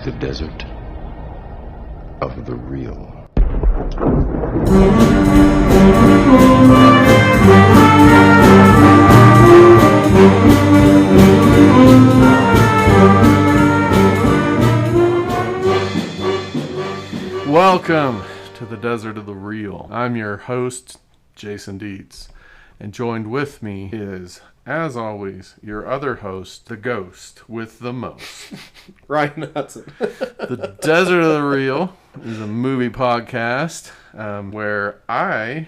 the desert of the real. Welcome to the Desert of the Real. I'm your host, Jason Dietz, and joined with me is, as always, your other host, the ghost with the most. Ryan Hudson. The Desert of the Real is a movie podcast where I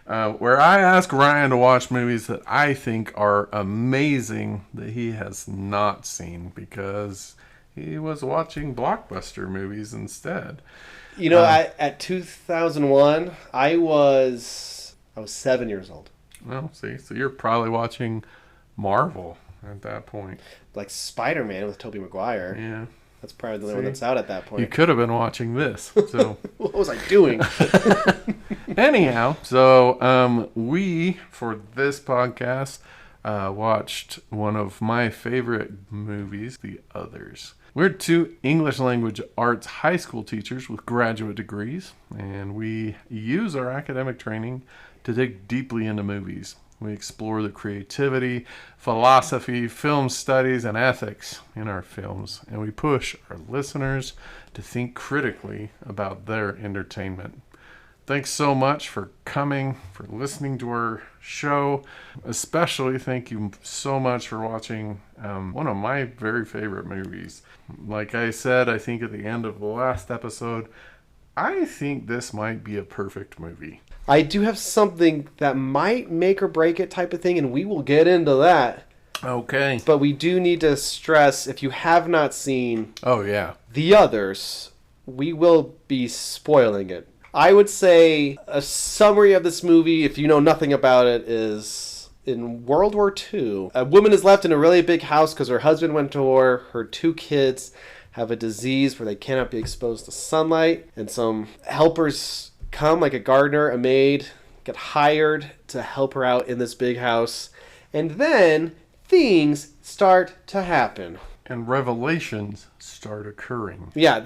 ask Ryan to watch movies that I think are amazing that he has not seen because he was watching blockbuster movies instead. You know, at 2001, I was 7 years old. Well, see, so you're probably watching Marvel at that point. Like Spider-Man with Tobey Maguire. Yeah. That's probably the only one that's out at that point. You could have been watching this. So what was I doing? anyhow, so we, for this podcast, watched one of my favorite movies, The Others. We're two English language arts high school teachers with graduate degrees, and we use our academic training to dig deeply into movies. We explore the creativity, philosophy, film studies, and ethics in our films, and we push our listeners to think critically about their entertainment. Thanks so much for coming, for listening to our show. Especially thank you so much for watching one of my very favorite movies. Like I said, I think at the end of the last episode, I think this might be a perfect movie. I do have something that might make or break it type of thing, and we will get into that. Okay. But we do need to stress, if you have not seen The Others, we will be spoiling it. I would say a summary of this movie, if you know nothing about it, is in World War II. A woman is left in a really big house because her husband went to war. Her two kids have a disease where they cannot be exposed to sunlight. And some helpers come, like a gardener, a maid, get hired to help her out in this big house. And then things start to happen. And revelations start occurring. Yeah,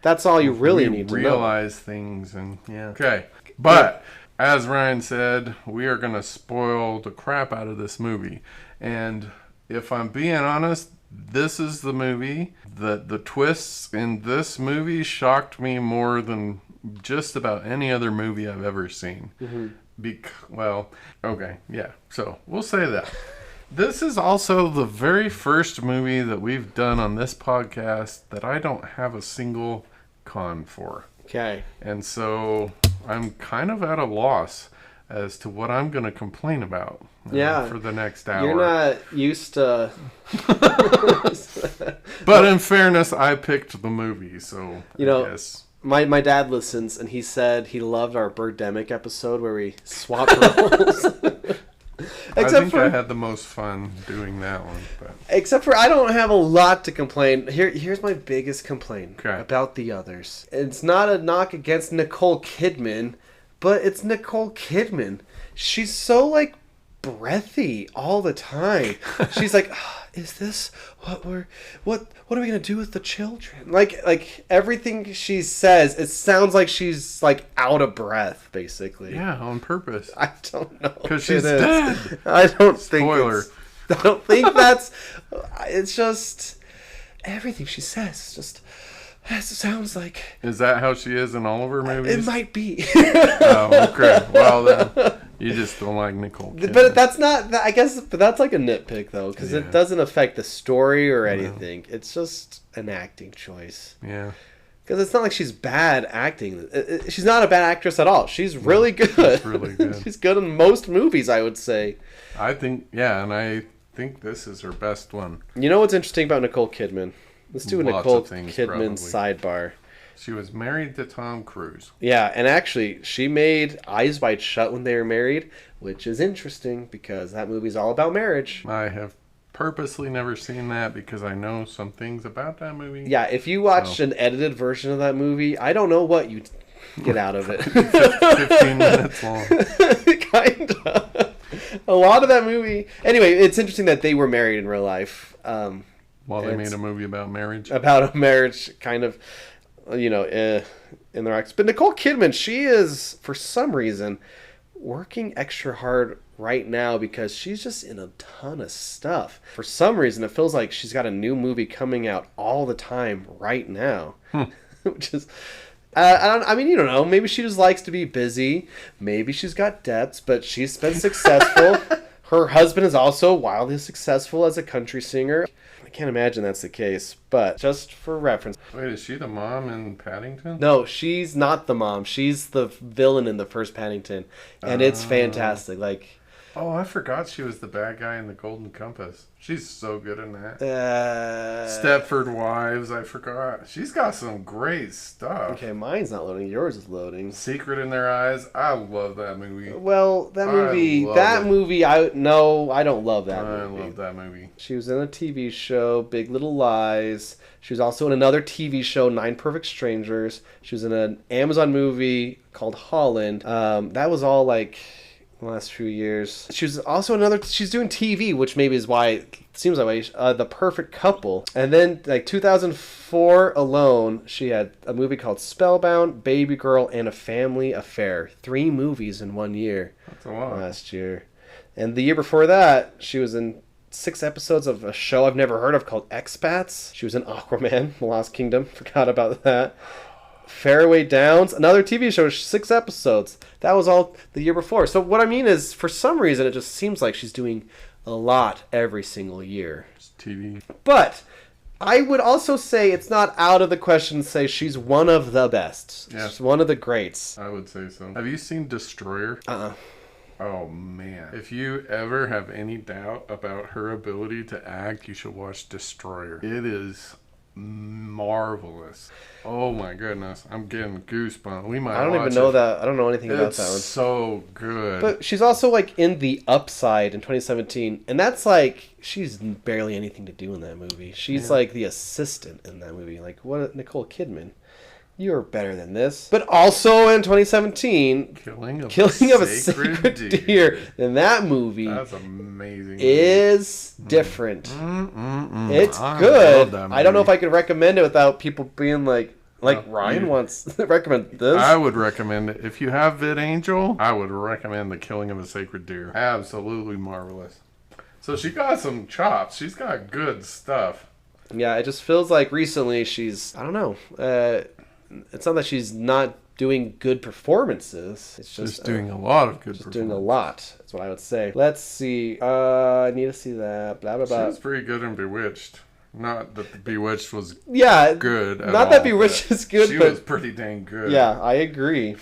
that's all you really need to know. Realize things and Okay. But as Ryan said, we are going to spoil the crap out of this movie. And if I'm being honest, this is the movie that the twists in this movie shocked me more than just about any other movie I've ever seen. Mm-hmm. So we'll say that. This is also the very first movie that we've done on this podcast that I don't have a single con for. Okay. And so I'm kind of at a loss as to what I'm going to complain about for the next hour. You're not used to... But in fairness, I picked the movie, so I guess... My dad listens, and he said he loved our Birdemic episode where we swapped roles. I had the most fun doing that one. But. Except for I don't have a lot to complain. Here's my biggest complaint about The Others. It's not a knock against Nicole Kidman, but it's Nicole Kidman. She's so, breathy all the time. She's like, is this what are we gonna do with the children? Like everything she says, it sounds like she's out of breath, basically. Yeah, on purpose. I don't know. Because she's dead. I don't think. Spoiler. I don't think that's. It's just everything she says. Just it sounds like. Is that how she is in all of her movies? It might be. Oh, okay. Well then. You just don't like Nicole Kidman. But that's not, I guess, but that's like a nitpick, though, because it doesn't affect the story or anything. No. It's just an acting choice. Yeah. Because it's not like she's bad acting. She's not a bad actress at all. She's really good. She's really good. She's good in most movies, I would say. I think, and I think this is her best one. You know what's interesting about Nicole Kidman? Let's do a Nicole Kidman probably. Sidebar. She was married to Tom Cruise. Yeah, and actually, she made Eyes Wide Shut when they were married, which is interesting because that movie's all about marriage. I have purposely never seen that because I know some things about that movie. Yeah, if you watch an edited version of that movie, I don't know what you get out of it. 15 minutes long. Kind of. A lot of that movie... Anyway, it's interesting that they were married in real life. While they made a movie about marriage. About a marriage, kind of, in their acts. But Nicole Kidman, she is, for some reason, working extra hard right now because she's just in a ton of stuff. For some reason, it feels like she's got a new movie coming out all the time right now. Which is... I mean, you don't know. Maybe she just likes to be busy. Maybe she's got debts, but she's been successful. Her husband is also wildly successful as a country singer. I can't imagine that's the case, but just for reference. Wait, is she the mom in Paddington? No, she's not the mom. She's the villain in the first Paddington, and it's fantastic. Like, oh, I forgot she was the bad guy in the Golden Compass. She's so good in that. Stepford Wives, I forgot. She's got some great stuff. Okay, mine's not loading. Yours is loading. Secret in Their Eyes. I love that movie. Well, I don't love that movie. I love that movie. She was in a TV show, Big Little Lies. She was also in another TV show, Nine Perfect Strangers. She was in an Amazon movie called Holland. That was all like... the last few years. She was also she's doing TV, which maybe is why it seems that way. The Perfect Couple. And then, like, 2004 alone, she had a movie called Spellbound, Baby Girl, and A Family Affair. 3 movies in 1 year. That's a lot. Last year. And the year before that, she was in 6 episodes of a show I've never heard of called Expats. She was in Aquaman, The Lost Kingdom. Forgot about that. Fairway Downs, another TV show, 6 episodes. That was all the year before. So what I mean is, for some reason, it just seems like she's doing a lot every single year. It's TV. But I would also say it's not out of the question to say she's one of the best. Yeah. She's one of the greats. I would say so. Have you seen Destroyer? Uh-uh. Oh, man. If you ever have any doubt about her ability to act, you should watch Destroyer. It is... marvelous. Oh my goodness, I'm getting goosebumps. I don't even know that. I don't know anything about that one. It's so good. But she's also like in The Upside in 2017, and that's like she's barely anything to do in that movie. She's like the assistant in that movie. Like, what, Nicole Kidman? You're better than this. But also in 2017, Killing of a Sacred Deer. And that movie that's amazing. Is different. It's good. I don't know if I could recommend it without people being like Ryan wants to recommend this. I would recommend it. If you have VidAngel, I would recommend The Killing of a Sacred Deer. Absolutely marvelous. So she got some chops. She's got good stuff. Yeah, it just feels like recently she's, I don't know, it's not that she's not doing good performances. It's just she's doing a lot of good performances. Doing a lot. That's what I would say. Let's see. I need to see that. Blah, blah, blah. She was pretty good in Bewitched. Not that Bewitched was good. Not that Bewitched is good, she but was pretty dang good. Yeah, I agree.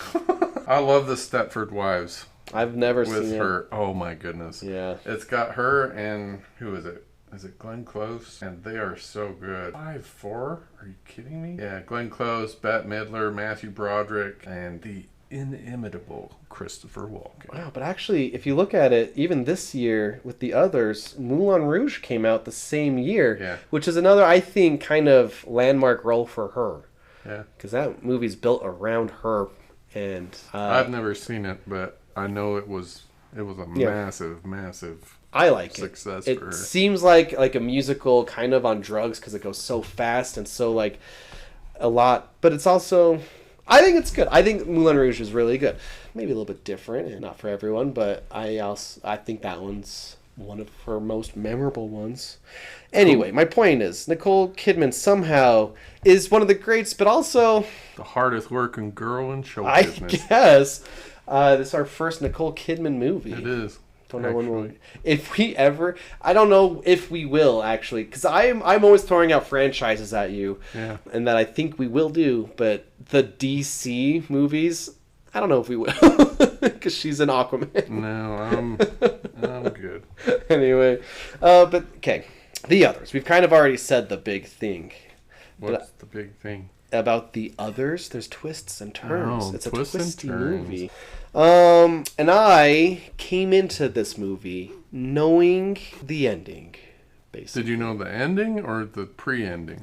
I love the Stepford Wives. I've never seen it. With her. Oh my goodness. Yeah. It's got her and who is it? Is it Glenn Close? And they are so good. 5'4"? Are you kidding me? Yeah, Glenn Close, Bette Midler, Matthew Broderick, and the inimitable Christopher Walken. Wow, but actually, if you look at it, even this year with the others, Moulin Rouge came out the same year, which is another, I think, kind of landmark role for her. Yeah. Because that movie's built around her. And I've never seen it, but I know it was a massive I like success it. For her. It seems like a musical kind of on drugs because it goes so fast and so like a lot. But it's also, I think it's good. I think Moulin Rouge is really good. Maybe a little bit different and not for everyone, but I think that one's one of her most memorable ones. Anyway, my point is Nicole Kidman somehow is one of the greats, but also the hardest working girl in show business. I guess. This is our first Nicole Kidman movie. It is. Don't know when we'll, if we ever. I don't know if we will actually, because I'm always throwing out franchises at you, and that I think we will do. But the DC movies, I don't know if we will, because she's an Aquaman. No, I'm good. Anyway, but okay, the others. We've kind of already said the big thing. What's the big thing? About the others, there's twists and turns. Oh, it's a twisty movie. And I came into this movie knowing the ending, basically. Did you know the ending or the pre-ending?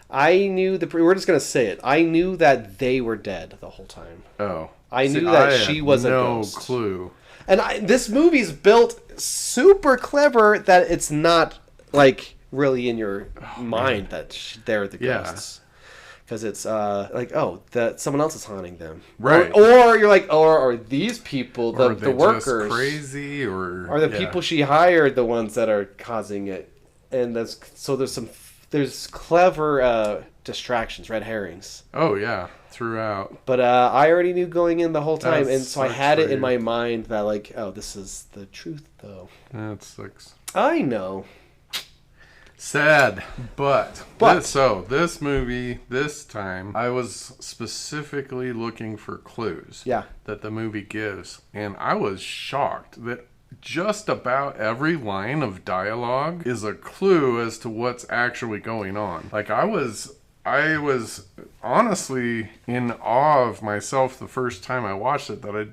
I knew we're just going to say it. I knew that they were dead the whole time. Oh. I knew that she was a ghost. No clue. And this movie's built super clever that it's not like really in your mind that they're the ghosts. Because it's like, oh, that someone else is haunting them, right? Or you're like, or are these people the workers just crazy, or are the people she hired the ones that are causing it? And there's clever distractions, red herrings. Oh yeah, throughout. But I already knew going in the whole time, That and so I had it in my mind that like, oh, this is the truth, though. That sucks. I know. Sad, but this movie, this time, I was specifically looking for clues that the movie gives, and I was shocked that just about every line of dialogue is a clue as to what's actually going on. Like, I was honestly in awe of myself the first time I watched it that I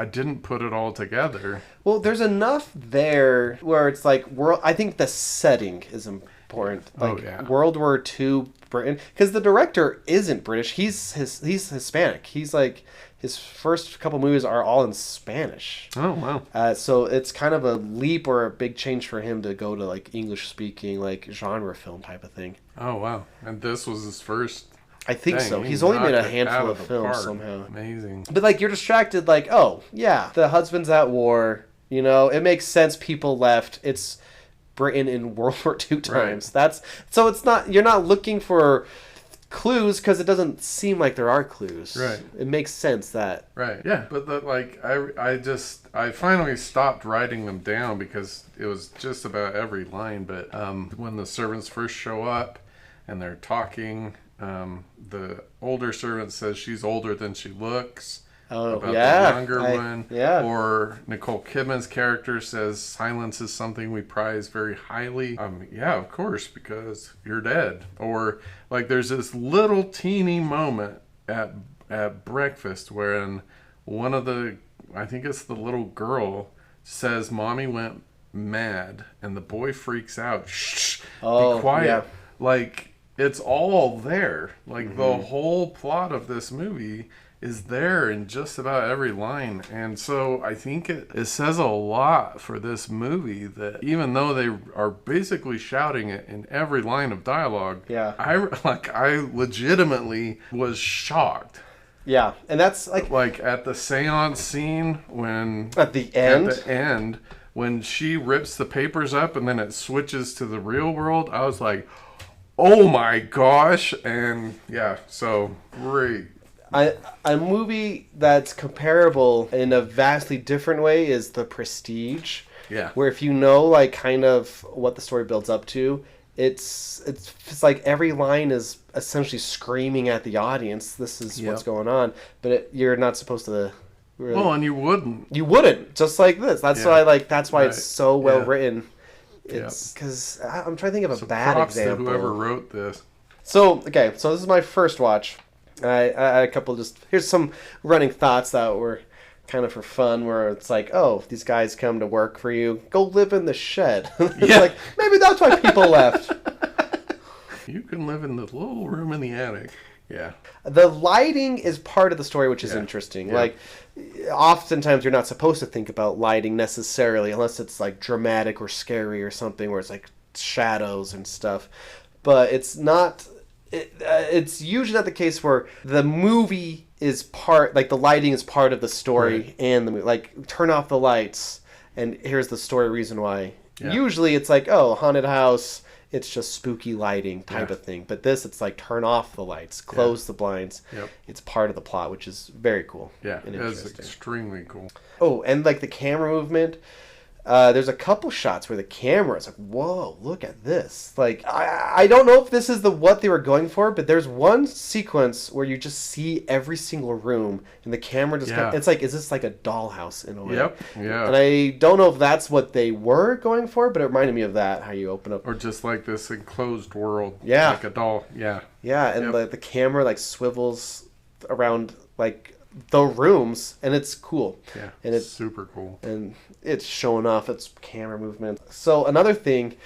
didn't put it all together. Well, there's enough there where it's like I think the setting is important. Like World War II Britain, because the director isn't British. He's Hispanic. He's like his first couple movies are all in Spanish. Oh wow! So it's kind of a leap or a big change for him to go to like English speaking like genre film type of thing. Oh wow! And this was his first. I think so. He's only made a handful of films somehow. Amazing. But like you're distracted, like, oh yeah, the husband's at war. You know, it makes sense. People left. It's Britain in World War II times. Right. So it's not, you're not looking for clues because it doesn't seem like there are clues. Right. It makes sense that. Right. Yeah. But I finally stopped writing them down because it was just about every line. But when the servants first show up and they're talking, the older servant says she's older than she looks. Oh, about the younger one. Yeah. Or Nicole Kidman's character says silence is something we prize very highly. Yeah, of course, because you're dead. Or like there's this little teeny moment at breakfast wherein one of I think it's the little girl says mommy went mad and the boy freaks out. Shh, be quiet. Yeah. Like it's all there. Like the whole plot of this movie is there in just about every line. And so I think it says a lot for this movie that even though they are basically shouting it in every line of dialogue, I legitimately was shocked. Yeah, and that's like at the seance scene when at the end when she rips the papers up and then it switches to the real world, I was like, oh my gosh. And yeah, so great. A movie that's comparable in a vastly different way is The Prestige. Yeah. Where if you know like kind of what the story builds up to, it's like every line is essentially screaming at the audience, this is what's going on, but you're not supposed to really... Well, and you wouldn't just like this. That's why that's why it's so well written. It's because I'm trying to think of a bad example. To whoever wrote this. So this is my first watch. I had a couple here's some running thoughts that were kind of for fun, where it's like, oh, these guys come to work for you, go live in the shed. Like, maybe that's why people left. You can live in the little room in the attic. Yeah. The lighting is part of the story, which is interesting. Like, oftentimes you're not supposed to think about lighting necessarily, unless it's like dramatic or scary or something, where it's like shadows and stuff. But it's not... It's usually not the case where the movie is part, like the lighting is part of the story and the movie. Like, turn off the lights and here's the story reason why. Yeah. Usually it's like, oh, haunted house, it's just spooky lighting type of thing. But this, it's like turn off the lights, close the blinds. Yep. It's part of the plot, which is very cool. Yeah, it's extremely cool. Oh, and like the camera movement. There's a couple shots where the camera is like, whoa, look at this. Like, I don't know if this is what they were going for, but there's one sequence where you just see every single room, and the camera just it's like, is this like a dollhouse in a way? Yep, yeah. And I don't know if that's what they were going for, but it reminded me of that, how you open up. Or just like this enclosed world. Yeah. Like a doll, yeah. Yeah, and the camera like swivels around like the rooms, and it's cool. Yeah, and it's super cool. And it's showing off its camera movement. So another thing,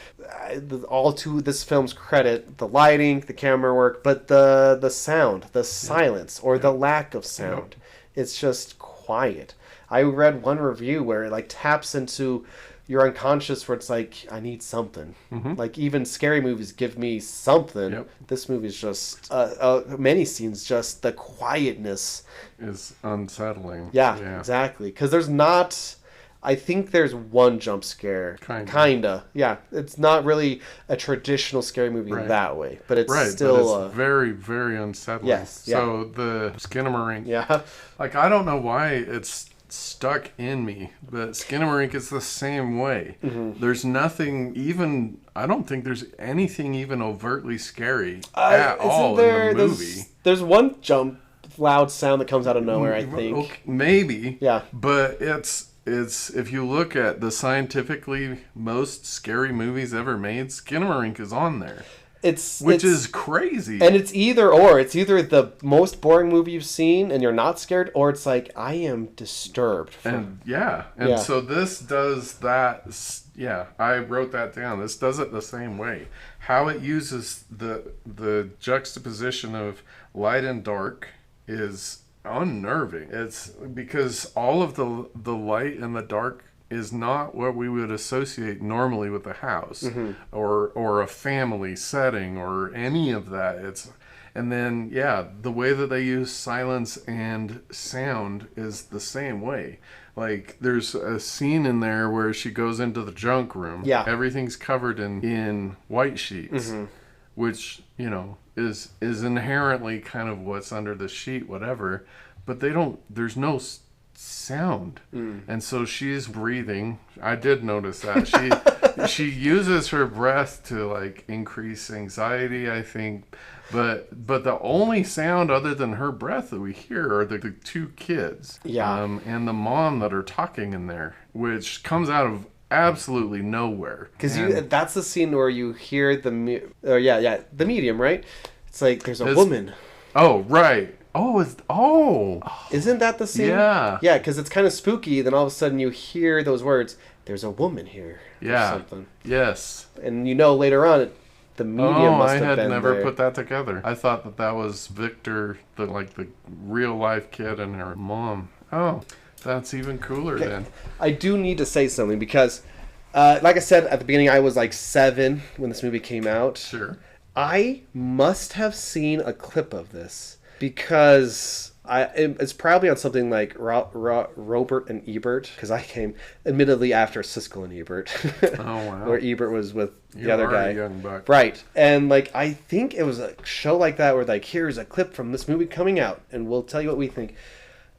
all to this film's credit, the lighting, the camera work, but the sound, the silence, or the lack of sound. It's just quiet. I read one review where it like taps into you're unconscious where it's like, I need something. Like even scary movies give me something. Yep. This movie is just many scenes, just the quietness is unsettling. Yeah. Exactly. Because there's not, I think there's one jump scare. Kinda. Yeah. It's not really a traditional scary movie in that way, but it's still but it's very, very unsettling. Yes. So the Skinamarink. Yeah. Like, I don't know why it's stuck in me, but Skinamarink is the same way. There's nothing even, I don't think there's anything even overtly scary at all in the movie. There's one loud sound that comes out of nowhere, I think. Okay, maybe. Yeah. But it's if you look at the scientifically most scary movies ever made, Skinamarink is on there. Which is crazy. And it's either or. It's either the most boring movie you've seen and you're not scared, or it's like, I am disturbed. So this does that. Yeah, I wrote that down. This does it the same way. How it uses the juxtaposition of light and dark is unnerving. It's because all of the light and the dark is not what we would associate normally with a house or a family setting or any of that. And then the way that they use silence and sound is the same way. Like, there's a scene in there where she goes into the junk room. Yeah. Everything's covered in white sheets, which, is inherently kind of what's under the sheet, whatever. But there's no sound. And so she's breathing. I did notice that. She uses her breath to, like, increase anxiety, I think. But the only sound other than her breath that we hear are the two kids. Yeah. And the mom that are talking in there, which comes out of absolutely nowhere. Because that's the scene where you hear the medium, right? It's like there's a woman. Oh, right. Isn't that the scene? Yeah. Yeah, because it's kind of spooky. Then all of a sudden you hear those words, there's a woman here. Yeah. Or something. Yes. And later on, the medium must have been there. I had never put that together. I thought that was Victor, the real life kid, and her mom. Oh, that's even cooler then. I do need to say something because, like I said at the beginning, I was like 7 when this movie came out. Sure. I must have seen a clip of this because it's probably on something like Robert and Ebert, because I came admittedly after Siskel and Ebert. Oh, wow. Where Ebert was with the other guy. A young buck. Right. And like, I think it was a show like that where like, here's a clip from this movie coming out and we'll tell you what we think.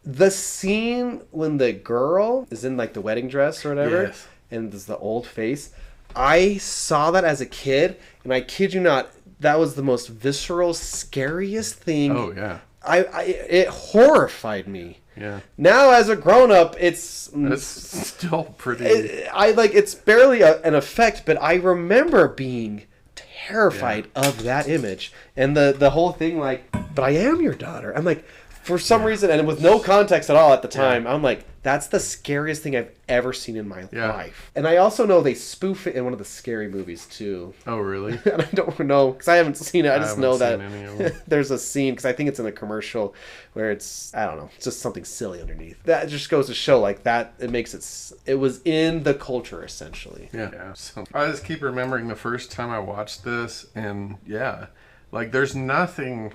The scene when the girl is in like the wedding dress or whatever, yes, and there's the old face, I saw that as a kid, and I kid you not, that was the most visceral, scariest thing. Oh yeah. It horrified me. Yeah. Now as a grown up, it's still pretty. It's barely an effect, but I remember being terrified of that image and the whole thing. Like, but I am your daughter. I'm like, for some reason, and with no context at all at the time, I'm like, that's the scariest thing I've ever seen in my life. And I also know they spoof it in one of the Scary Movies too. Oh, really? And I don't know, because I haven't seen it. I just know that there's a scene, because I think it's in a commercial where it's, I don't know, it's just something silly underneath. That just goes to show, like, that it makes it was in the culture, essentially. Yeah. So I just keep remembering the first time I watched this, and like, there's nothing,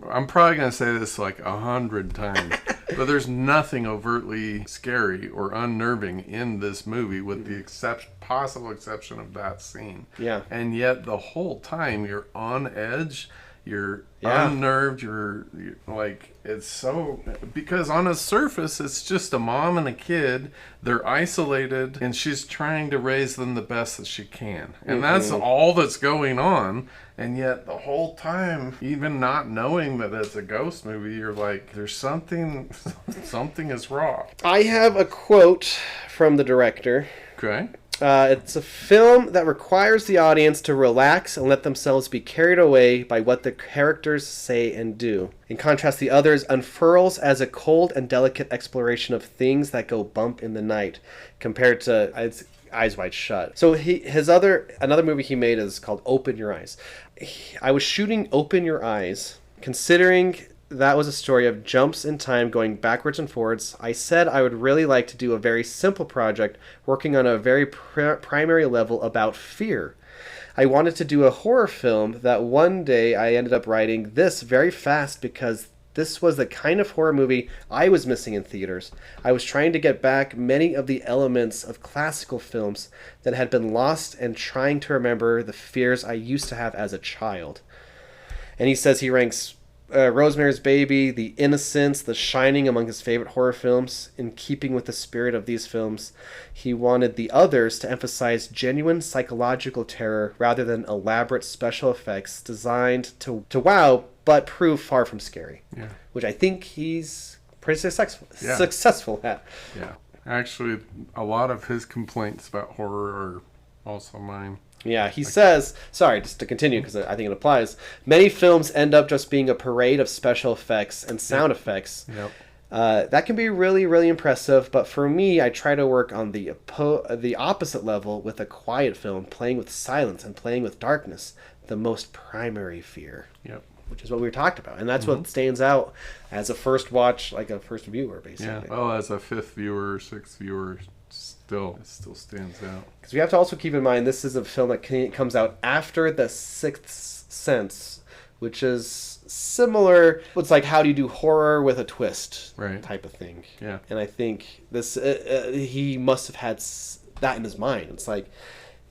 I'm probably going to say this like 100 times, but there's nothing overtly scary or unnerving in this movie with the possible exception of that scene. Yeah. And yet the whole time you're on edge, you're unnerved, you're like, it's so, because on a surface it's just a mom and a kid, they're isolated, and she's trying to raise them the best that she can. And that's all that's going on. And yet the whole time, even not knowing that it's a ghost movie, you're like, there's something is wrong. I have a quote from the director. Okay. It's a film that requires the audience to relax and let themselves be carried away by what the characters say and do. In contrast, The Others unfurls as a cold and delicate exploration of things that go bump in the night, compared to Eyes Wide Shut. So another movie he made is called Open Your Eyes. I was shooting Open Your Eyes, considering that was a story of jumps in time going backwards and forwards. I said I would really like to do a very simple project working on a very primary level about fear. I wanted to do a horror film that one day I ended up writing this very fast because this was the kind of horror movie I was missing in theaters. I was trying to get back many of the elements of classical films that had been lost and trying to remember the fears I used to have as a child. And he says he ranks Rosemary's Baby, The Innocents, The Shining among his favorite horror films. In keeping with the spirit of these films, he wanted The Others to emphasize genuine psychological terror rather than elaborate special effects designed to wow but prove far from scary. Yeah. Which I think he's pretty successful at. Yeah. Actually, a lot of his complaints about horror are also mine. Yeah, he says, sorry, just to continue because I think it applies, many films end up just being a parade of special effects and sound effects. Yep. That can be really, really impressive, but for me, I try to work on the opposite level with a quiet film, playing with silence and playing with darkness, the most primary fear. Yep. Which is what we talked about. And that's what stands out as a first watch, like a first viewer, basically. Yeah, well, as a fifth viewer, sixth viewer, it still stands out. Because we have to also keep in mind this is a film that comes out after The Sixth Sense, which is similar. It's like, how do you do horror with a twist, right, type of thing. Yeah. And I think this he must have had that in his mind. It's like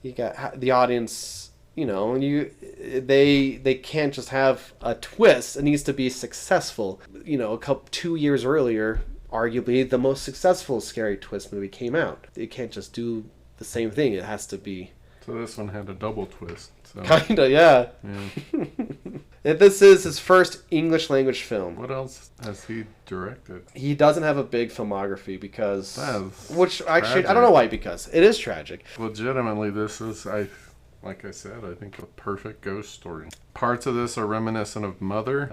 you got the audience, you know, they can't just have a twist. It needs to be successful. You know, 2 years earlier, arguably the most successful scary twist movie came out. It can't just do the same thing. It has to be. So this one had a double twist. So. Kinda, yeah. This is his first English language film. What else has he directed? He doesn't have a big filmography because, which actually tragic. I don't know why, because it is tragic. Legitimately, this is like I said, I think a perfect ghost story. Parts of this are reminiscent of Mother,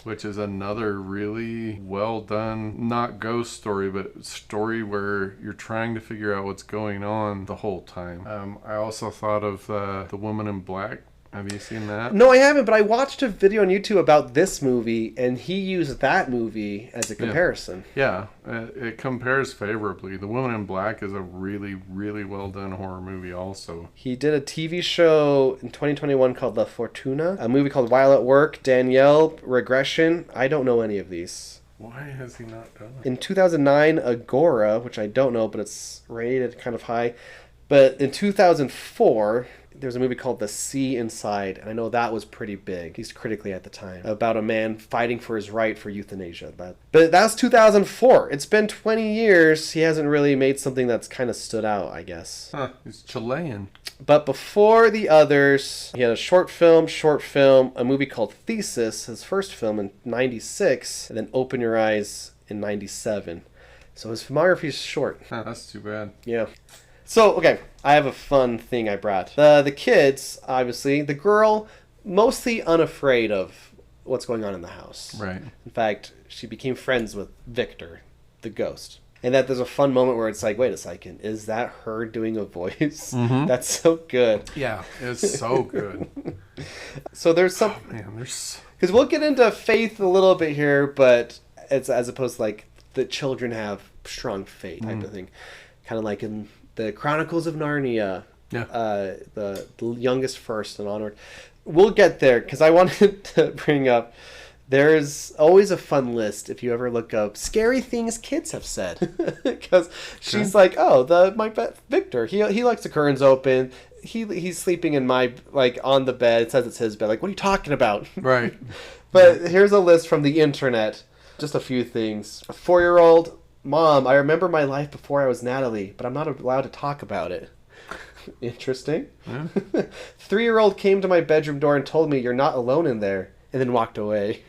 which is another really well done, not ghost story, but story where you're trying to figure out what's going on the whole time. I also thought of The Woman in Black. Have you seen that? No, I haven't, but I watched a video on YouTube about this movie, and he used that movie as a comparison. Yeah, it compares favorably. The Woman in Black is a really, really well-done horror movie also. He did a TV show in 2021 called La Fortuna, a movie called While at Work, Danielle, Regression. I don't know any of these. Why has he not done it? In 2009, Agora, which I don't know, but it's rated kind of high. But in 2004... there's a movie called The Sea Inside, and I know that was pretty big, at least critically at the time, about a man fighting for his right for euthanasia. But that's 2004. It's been 20 years. He hasn't really made something that's kind of stood out, I guess. Huh, he's Chilean. But before The Others, he had a short film, a movie called Thesis, his first film in 96, and then Open Your Eyes in 97. So his filmography is short. Huh, that's too bad. Yeah. So, okay, I have a fun thing I brought. The kids, obviously, the girl, mostly unafraid of what's going on in the house. Right. In fact, she became friends with Victor, the ghost. And that there's a fun moment where it's like, wait a second, is that her doing a voice? Mm-hmm. That's so good. Yeah, it's so good. So there's some... Oh, man, there's... Because we'll get into faith a little bit here, but it's as opposed to like the children have strong faith type of thing. Kind of like in... The Chronicles of Narnia, the youngest first and onward. We'll get there because I wanted to bring up. There's always a fun list if you ever look up scary things kids have said, because she's like, oh, my Victor, he likes the curtains open. He's sleeping in my on the bed. It says it's his bed. Like, what are you talking about? Right. But here's a list from the internet. Just a few things. A 4-year-old. Mom, I remember my life before I was Natalie, but I'm not allowed to talk about it. Interesting. Yeah. 3-year-old came to my bedroom door and told me you're not alone in there, and then walked away.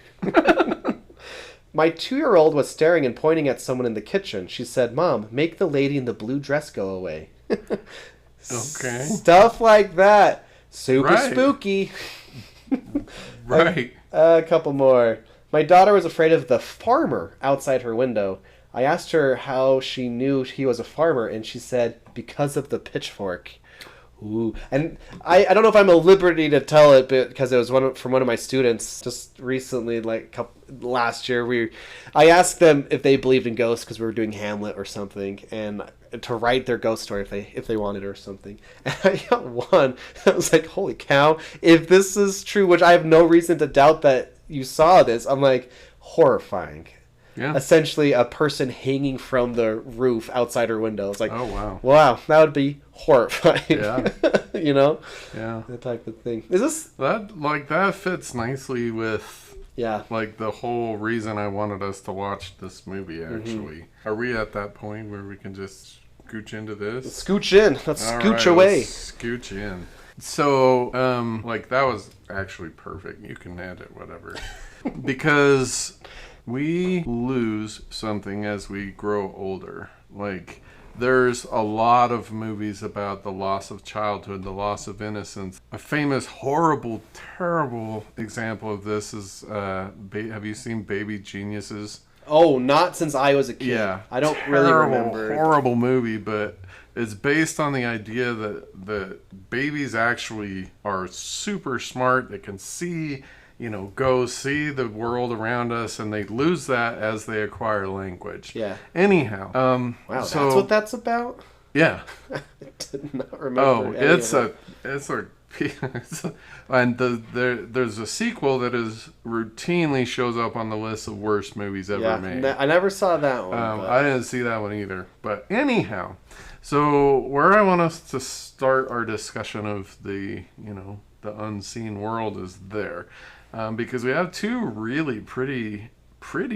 My 2-year-old was staring and pointing at someone in the kitchen. She said, Mom, make the lady in the blue dress go away. Okay. Stuff like that. Super spooky. Right. A couple more. My daughter was afraid of the farmer outside her window. I asked her how she knew he was a farmer, and she said, because of the pitchfork. Ooh, and I don't know if I'm at liberty to tell it, but because it was from one of my students just recently, like last year. I asked them if they believed in ghosts because we were doing Hamlet or something, and to write their ghost story if they wanted or something. And I got one. I was like, holy cow! If this is true, which I have no reason to doubt that you saw this, I'm like, horrifying. Yeah. Essentially, a person hanging from the roof outside her window. It's like, oh wow, wow, that would be horrifying. Yeah, you know, yeah, that type of thing. Is this that fits nicely with like the whole reason I wanted us to watch this movie? Actually, are we at that point where we can just scooch into this? Let's scooch in. Let's scooch away. Let's scooch in. So, that was actually perfect. You can edit whatever, because we lose something as we grow older. Like, there's a lot of movies about the loss of childhood, the loss of innocence. A famous, horrible, terrible example of this is, have you seen Baby Geniuses? Oh, not since I was a kid. Yeah. I don't really remember. Horrible movie, but it's based on the idea that the babies actually are super smart. They can see, go see the world around us, and they lose that as they acquire language. Yeah. Anyhow. Wow, that's what that's about? Yeah. I did not remember. And there's a sequel that routinely shows up on the list of worst movies ever made. I never saw that one. I didn't see that one either. But anyhow, so where I want us to start our discussion of the unseen world is there. Because we have two really pretty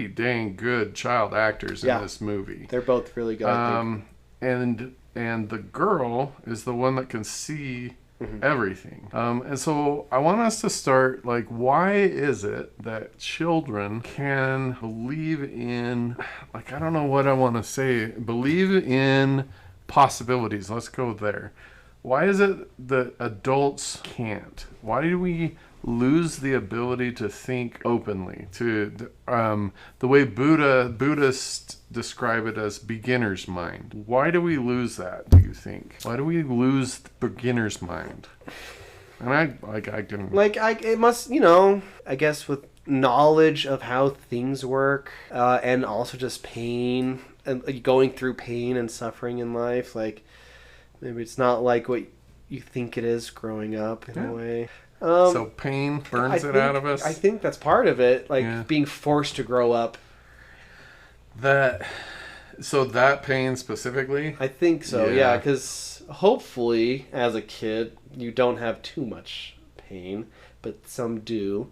dang good child actors in this movie. They're both really good, I think. And the girl is the one that can see everything. And so I want us to start, why is it that children can believe in, I don't know what I want to say, believe in possibilities. Let's go there. Why is it that adults can't? Why do we lose the ability to think openly? To the way Buddhists describe it as beginner's mind. Why do we lose that, do you think? Why do we lose the beginner's mind? And it must, I guess with knowledge of how things work, and also just pain and going through pain and suffering in life, maybe it's not like what you think it is growing up in a way. So pain burns it out of us? I think that's part of it, being forced to grow up. So that pain specifically? I think so, yeah, because hopefully, as a kid, you don't have too much pain, but some do.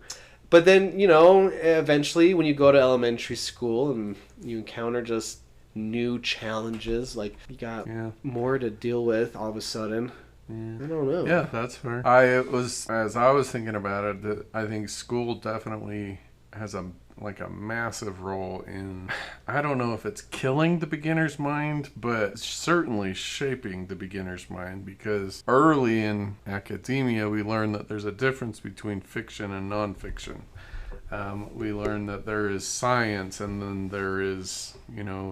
But then, eventually when you go to elementary school and you encounter just new challenges, you got more to deal with all of a sudden. Yeah. I don't know. Yeah, that's fair. As I was thinking about it, that I think school definitely has a massive role in, I don't know if it's killing the beginner's mind, but certainly shaping the beginner's mind, because early in academia we learn that there's a difference between fiction and nonfiction. We learn that there is science and then there is,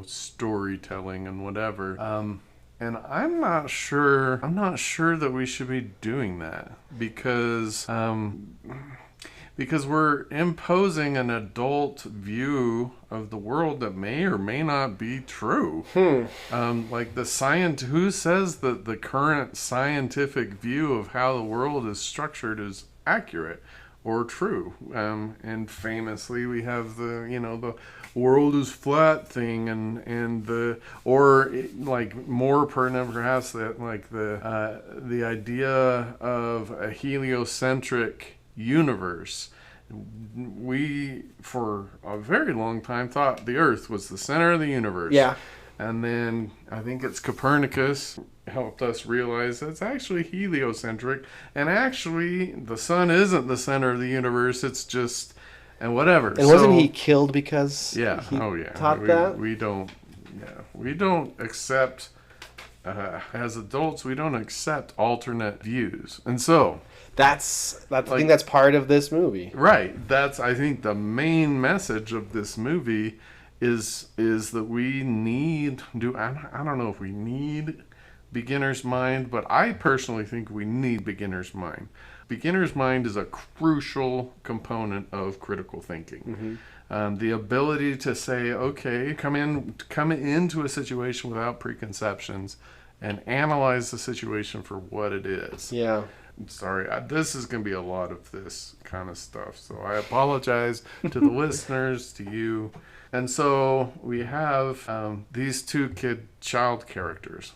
storytelling and whatever. And I'm not sure that we should be doing that because we're imposing an adult view of the world that may or may not be true. Who says that the current scientific view of how the world is structured is accurate or true? And famously we have the world is flat thing, more pertinent perhaps that the idea of a heliocentric universe. We for a very long time thought the Earth was the center of the universe. Yeah. And then I think it's Copernicus helped us realize that's actually heliocentric, and actually the sun isn't the center of the universe, it's just and whatever. And wasn't he killed because he taught that? We don't accept as adults, we don't accept alternate views. And so I think that's part of this movie. Right. That's, I think, the main message of this movie is that we need, I don't know if we need beginner's mind, but I personally think we need beginner's mind. Beginner's mind is a crucial component of critical thinking. The ability to say, okay, come into a situation without preconceptions and analyze the situation for what it is. Yeah. Sorry, this is going to be a lot of this kind of stuff. So I apologize to the listeners, to you. And so we have these two child characters.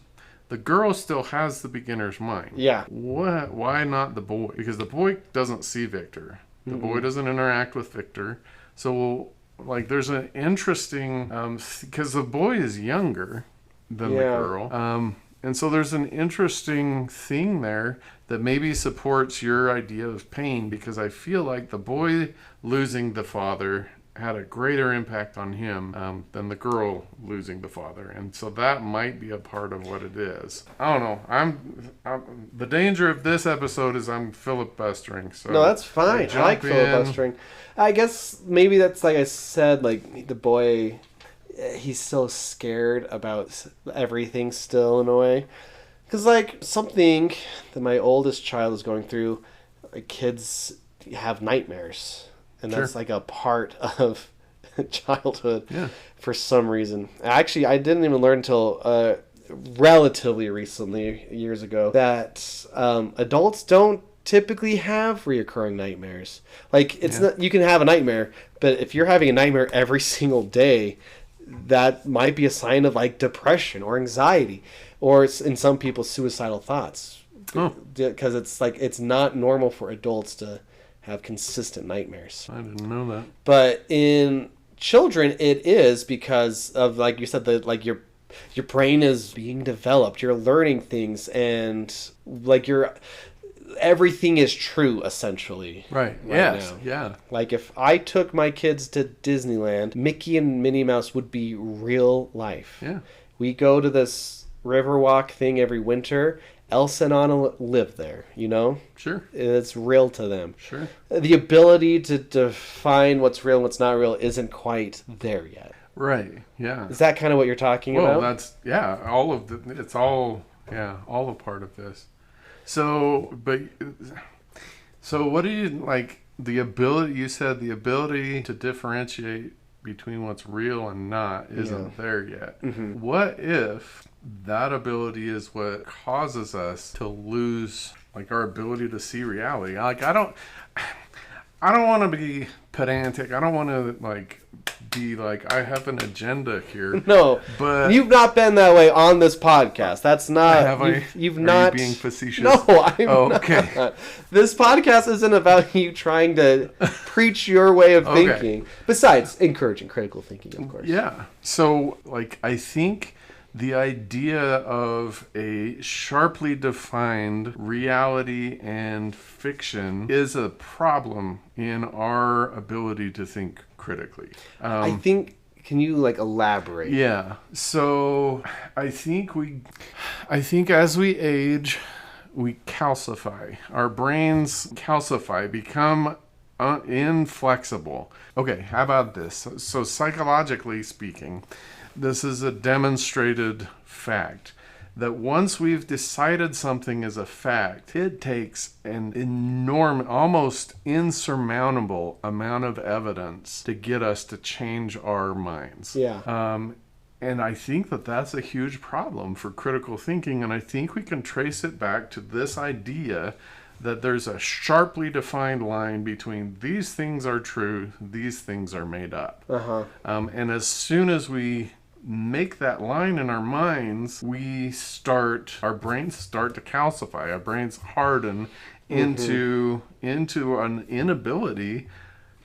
The girl still has the beginner's mind. Yeah. Why not the boy? Because the boy doesn't see Victor. The boy doesn't interact with Victor. So, like, there's an interesting... because the boy is younger than the girl. And so there's an interesting thing there that maybe supports your idea of pain, because I feel like the boy losing the father had a greater impact on him than the girl losing the father, and so that might be a part of what it is. I don't know. I'm the danger of this episode is I'm filibustering. So no, that's fine. I like filibustering. I guess maybe that's, like I said, like the boy, he's still scared about everything still in a way, because like something that my oldest child is going through, like kids have nightmares. And that's like a part of childhood for some reason. Actually, I didn't even learn until relatively recently, years ago, that adults don't typically have reoccurring nightmares. Like, it's not, you can have a nightmare, but if you're having a nightmare every single day, that might be a sign of like depression or anxiety, or in some people, suicidal thoughts. Because it's like, it's not normal for adults to have consistent nightmares. I didn't know that. But in children, it is because of, like you said, that like your brain is being developed. You're learning things, and like everything is true essentially. Right yes. Now. Yeah. Like if I took my kids to Disneyland, Mickey and Minnie Mouse would be real life. Yeah. We go to this Riverwalk thing every winter. Elsa and Anna live there, you know? Sure. It's real to them. Sure. The ability to define what's real and what's not real isn't quite there yet. Right, yeah. Is that kind of what you're talking about? Well, that's, all of it's all a part of this. So what do you, like, the ability, you said the ability to differentiate between what's real and not isn't there yet. What if that ability is what causes us to lose, like, our ability to see reality? Like, I don't want to be pedantic. I don't want to like be like I have an agenda here. No, but you've not been that way on this podcast. That's not. You've not. Are you being facetious? No, I'm okay. Not. This podcast isn't about you trying to preach your way of thinking. Besides encouraging critical thinking, of course. Yeah. So, like, I think the idea of a sharply defined reality and fiction is a problem in our ability to think critically. I think, can you like elaborate? Yeah. So I think as we age, we calcify. Our brains calcify, become inflexible. Okay, how about this? So psychologically speaking, this is a demonstrated fact that once we've decided something is a fact, it takes an enormous, almost insurmountable amount of evidence to get us to change our minds. Yeah. And I think that that's a huge problem for critical thinking, and I think we can trace it back to this idea that there's a sharply defined line between these things are true, these things are made up. And as soon as we make that line in our minds, our brains start to calcify. Our brains harden into an inability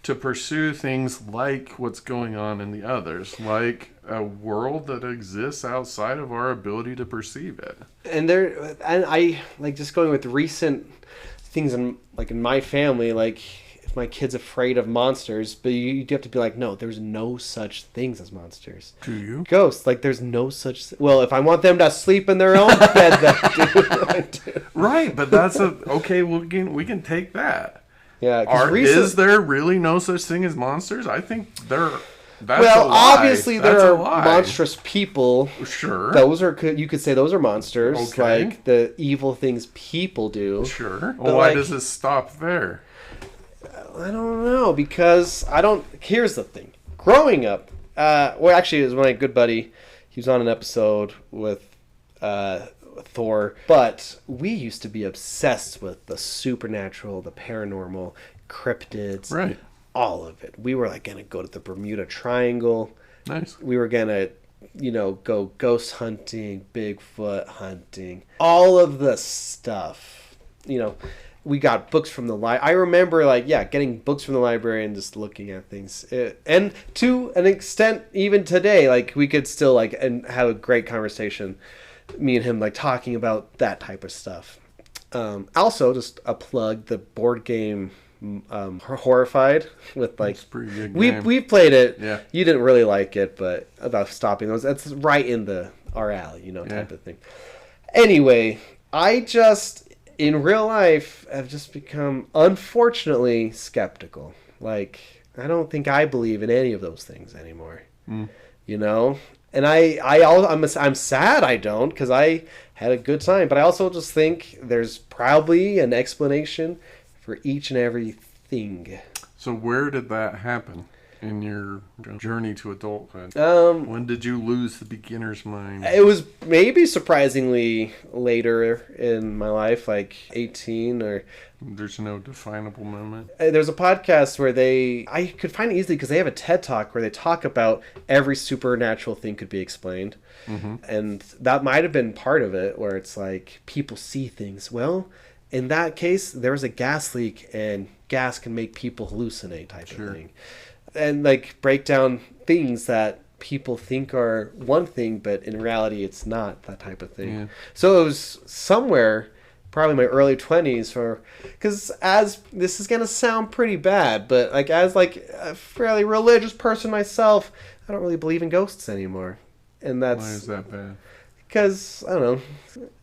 to pursue things like what's going on in the others, like a world that exists outside of our ability to perceive it. And I like just going with recent things in my family, like if my kid's afraid of monsters, but you have to be like, no, there's no such things as monsters. Do you? Ghosts, like there's no such. Well, if I want them to sleep in their own bed, I do. Right, but that's okay. We can take that. Yeah. Is there really no such thing as monsters? I think there That's well, a lie. obviously That's there a are lie. monstrous people. Sure. Those are, you could say those are monsters, Okay. like the evil things people do. Sure. But Well, why like, does it stop there? I don't know, because I don't. Here's the thing. Growing up, well, actually, it was my good buddy. He was on an episode with Thor, but we used to be obsessed with the supernatural, the paranormal, cryptids, Right. all of it. We were like gonna go to the Bermuda Triangle. Nice. We were gonna, go ghost hunting, Bigfoot hunting, all of the stuff. We got books from the library. I remember, getting books from the library and just looking at things. And to an extent, even today, we could still, and have a great conversation, me and him, talking about that type of stuff. Also, just a plug, the board game, Horrified, with, It's a pretty good game. we played it. Yeah. You didn't really like it, but about stopping those, that's right in our alley, type of thing. Anyway, in real life, I've just become, unfortunately, skeptical. I don't think I believe in any of those things anymore. And I'm sad I don't, because I had a good time. But I also just think there's probably an explanation for each and everything. So where did that happen in your journey to adulthood? When did you lose the beginner's mind? It was maybe surprisingly later in my life, 18 or... There's no definable moment? There's a podcast where I could find it easily because they have a TED Talk where they talk about every supernatural thing could be explained. Mm-hmm. And that might have been part of it, where it's people see things. Well, in that case, there was a gas leak, and gas can make people hallucinate type of thing. And break down things that people think are one thing, but in reality it's not that type of thing. Yeah. So it was somewhere, probably my early 20s, because as this is gonna sound pretty bad, but as a fairly religious person myself, I don't really believe in ghosts anymore. And that's... Why is that bad? Because, I don't know,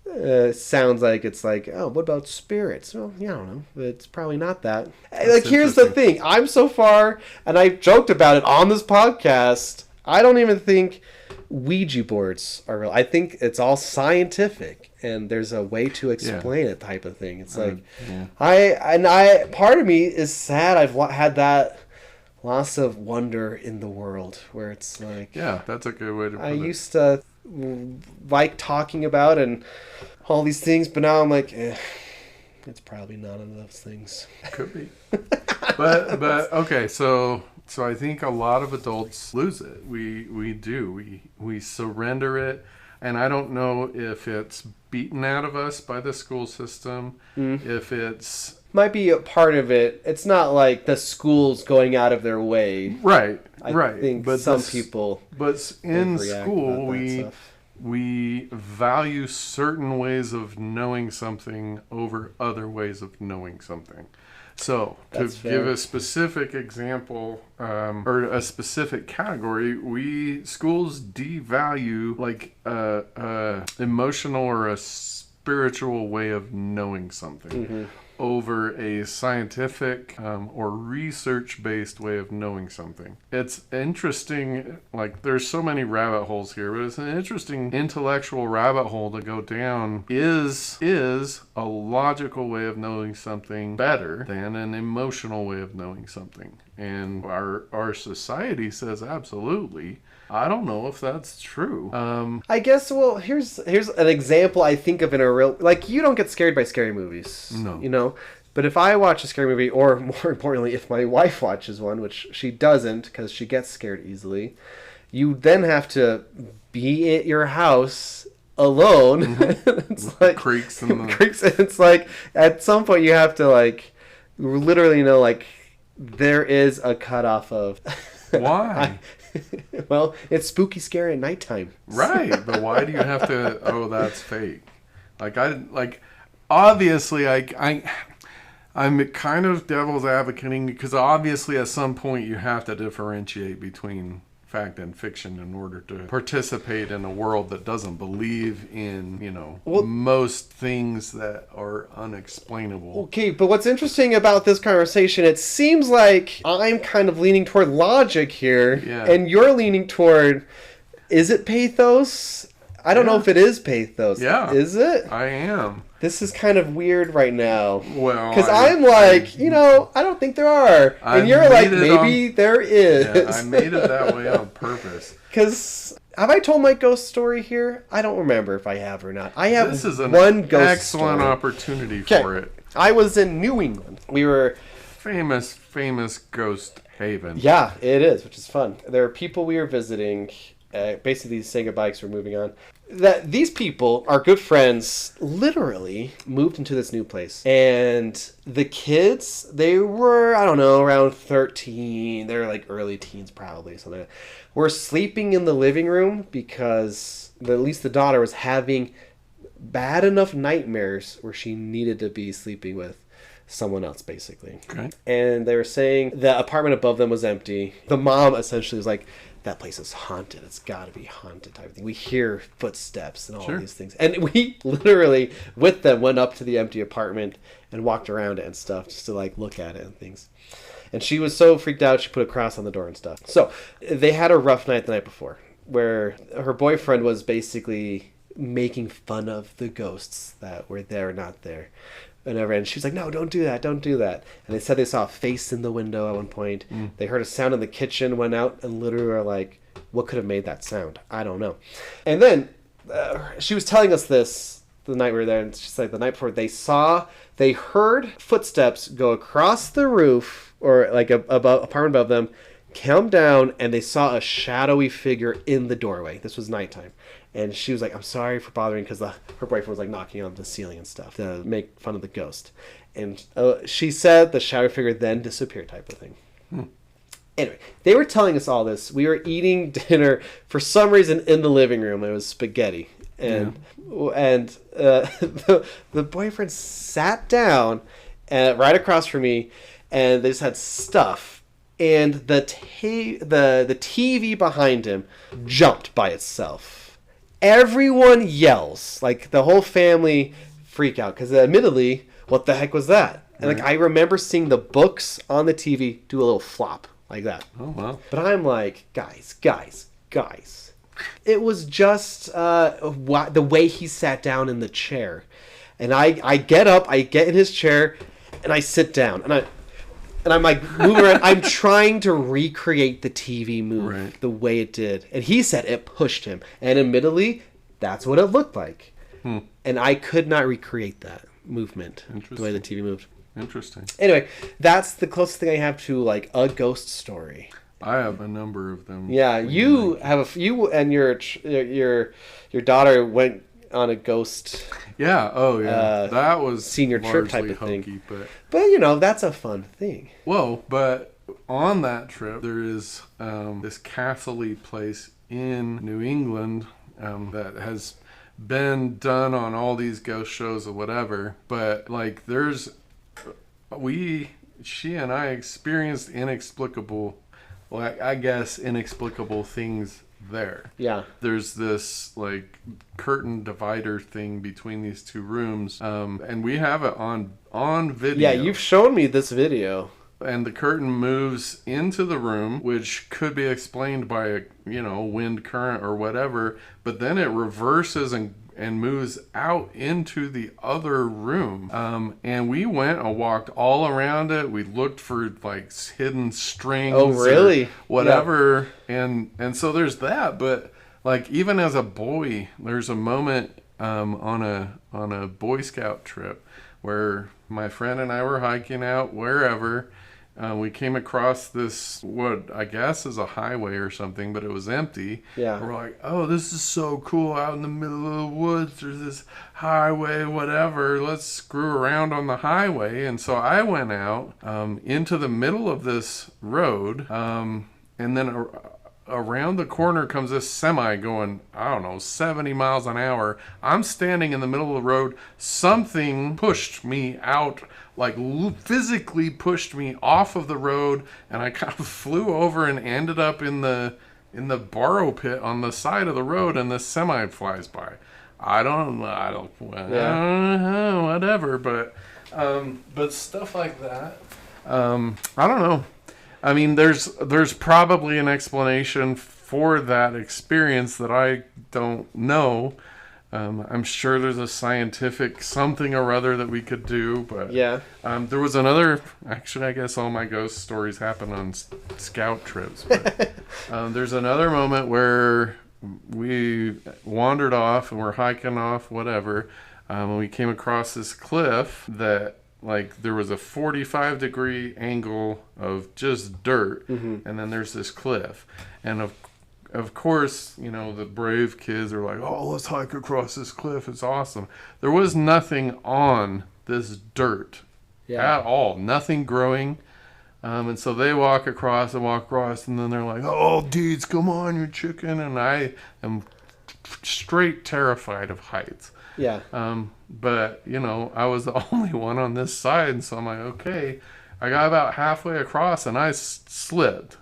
it sounds like it's oh, what about spirits? Well, yeah, I don't know, but it's probably not that. Here's the thing. I'm so far, and I joked about it on this podcast, I don't even think Ouija boards are real. I think it's all scientific, and there's a way to explain it type of thing. It's part of me is sad I've had that loss of wonder in the world, where it's yeah, that's a good way to put it. I used to talking about and all these things, but now I'm it's probably none of those things. Could be. but okay, so I think a lot of adults lose it. We do. We surrender it, and I don't know if it's beaten out of us by the school system, if it's... Might be a part of it. It's not like the school's going out of their way. Right. I think some people... But in school, we value certain ways of knowing something over other ways of knowing something. So, to give a specific example, or a specific category, schools devalue emotional or a spiritual way of knowing something over a scientific or research-based way of knowing something. It's interesting, there's so many rabbit holes here, but it's an interesting intellectual rabbit hole to go down. Is a logical way of knowing something better than an emotional way of knowing something? And our society says absolutely. I don't know if that's true. I guess, here's an example I think of in a real... you don't get scared by scary movies. No. But if I watch a scary movie, or more importantly, if my wife watches one, which she doesn't because she gets scared easily, you then have to be at your house alone. It's creaks and creaks. And it's at some point you have to literally there is a cutoff of... Why? Well, it's spooky, scary at nighttime. Right, but why do you have to? Oh, that's fake. Obviously, I'm kind of devil's advocating, because obviously at some point you have to differentiate between fact and fiction in order to participate in a world that doesn't believe in, most things that are unexplainable. Okay, but what's interesting about this conversation, it seems like I'm kind of leaning toward logic here, and you're leaning toward, is it pathos? I don't know if it is pathos. Yeah. Is it? I am. This is kind of weird right now. Well, because I'm like, I don't think there are. And you're like, maybe there is. Yeah, I made it that way on purpose. Because, have I told my ghost story here? I don't remember if I have or not. I have this is an one ghost excellent story. Opportunity for it. I was in New England. We were... Famous ghost haven. Yeah, it is, which is fun. There are people we were visiting... basically saying goodbye because we're moving on. That these people, our good friends, literally moved into this new place. And the kids, they were, I don't know, around 13. They were like early teens probably. Something like that. Were sleeping in the living room because at least the daughter was having bad enough nightmares where she needed to be sleeping with someone else, basically. Okay. And they were saying the apartment above them was empty. The mom essentially was like, that place is haunted. It's got to be haunted type of thing. We hear footsteps and all these things. And we literally, with them, went up to the empty apartment and walked around it and stuff just to like look at it and things. And she was so freaked out, she put a cross on the door and stuff. So they had a rough night the night before where her boyfriend was basically making fun of the ghosts that were there or not there. And she's like, no, don't do that. And they said they saw a face in the window at one point. They heard a sound in the kitchen, went out, and literally were like, what could have made that sound? I don't know. And then she was telling us this the night we were there, and she's like, the night before, they heard footsteps go across the roof, or like apartment above them, come down, and they saw a shadowy figure in the doorway. This was nighttime. And she was like, I'm sorry for bothering, because her boyfriend was like knocking on the ceiling and stuff to make fun of the ghost. And she said the shadow figure then disappeared type of thing. Anyway, they were telling us all this. We were eating dinner for some reason in the living room. It was spaghetti. And the boyfriend sat down right across from me, and they just had stuff. And the TV behind him jumped by itself. Everyone yells, like the whole family freak out because admittedly, what the heck was that? And like I remember seeing the books on the TV do a little flop like that. Oh wow! But I'm like, guys, it was just the way he sat down in the chair, and I get up, I get in his chair, and I sit down, and I'm like moving around. I'm trying to recreate the TV move the way it did. And he said it pushed him. And admittedly, that's what it looked like. And I could not recreate that movement the way the TV moved. Interesting. Anyway, that's the closest thing I have to like a ghost story. I have a number of them. Yeah, you have a few, and your daughter went on a ghost. Yeah. Oh, yeah. That was senior trip type of hokey, thing. But that's a fun thing. Whoa! But on that trip, there is this castle-y place in New England that has been done on all these ghost shows or whatever. But like, she and I experienced inexplicable things there. Yeah. There's this like curtain divider thing between these two rooms. And we have it on video. Yeah, you've shown me this video. And the curtain moves into the room, which could be explained by a, wind current or whatever, but then it reverses and moves out into the other room. And we went and walked all around it. We looked for like hidden strings. Oh, really? Or whatever. Yeah. And so there's that. But like even as a boy, there's a moment on a Boy Scout trip where my friend and I were hiking out wherever. We came across this, what I guess is a highway or something, but it was empty. Yeah. We're like, oh, this is so cool out in the middle of the woods. There's this highway, whatever. Let's screw around on the highway. And so I went out into the middle of this road, and then around the corner comes this semi going, 70 miles an hour. I'm standing in the middle of the road. Something pushed me out, like physically pushed me off of the road, and I kind of flew over and ended up in the in the borrow pit on the side of the road and the semi flies by. I don't whatever, but stuff like that. I don't know. I mean, there's probably an explanation for that experience that I don't know. I'm sure there's a scientific something or other that we could do, but yeah. There was another. Actually, I guess all my ghost stories happen on scout trips. But, there's another moment where we wandered off and we're hiking off, whatever. And we came across this cliff that, like, there was a 45-degree angle of just dirt, and then there's this cliff, and of course, you know, the brave kids are like, oh, let's hike across this cliff, it's awesome. There was nothing on this dirt at all, nothing growing, and so they walk across, and then they're like, oh, dudes, come on, you chicken, and I am straight terrified of heights. Yeah. But, you know, I was the only one on this side, and so I'm like, okay. I got about halfway across, and I slipped.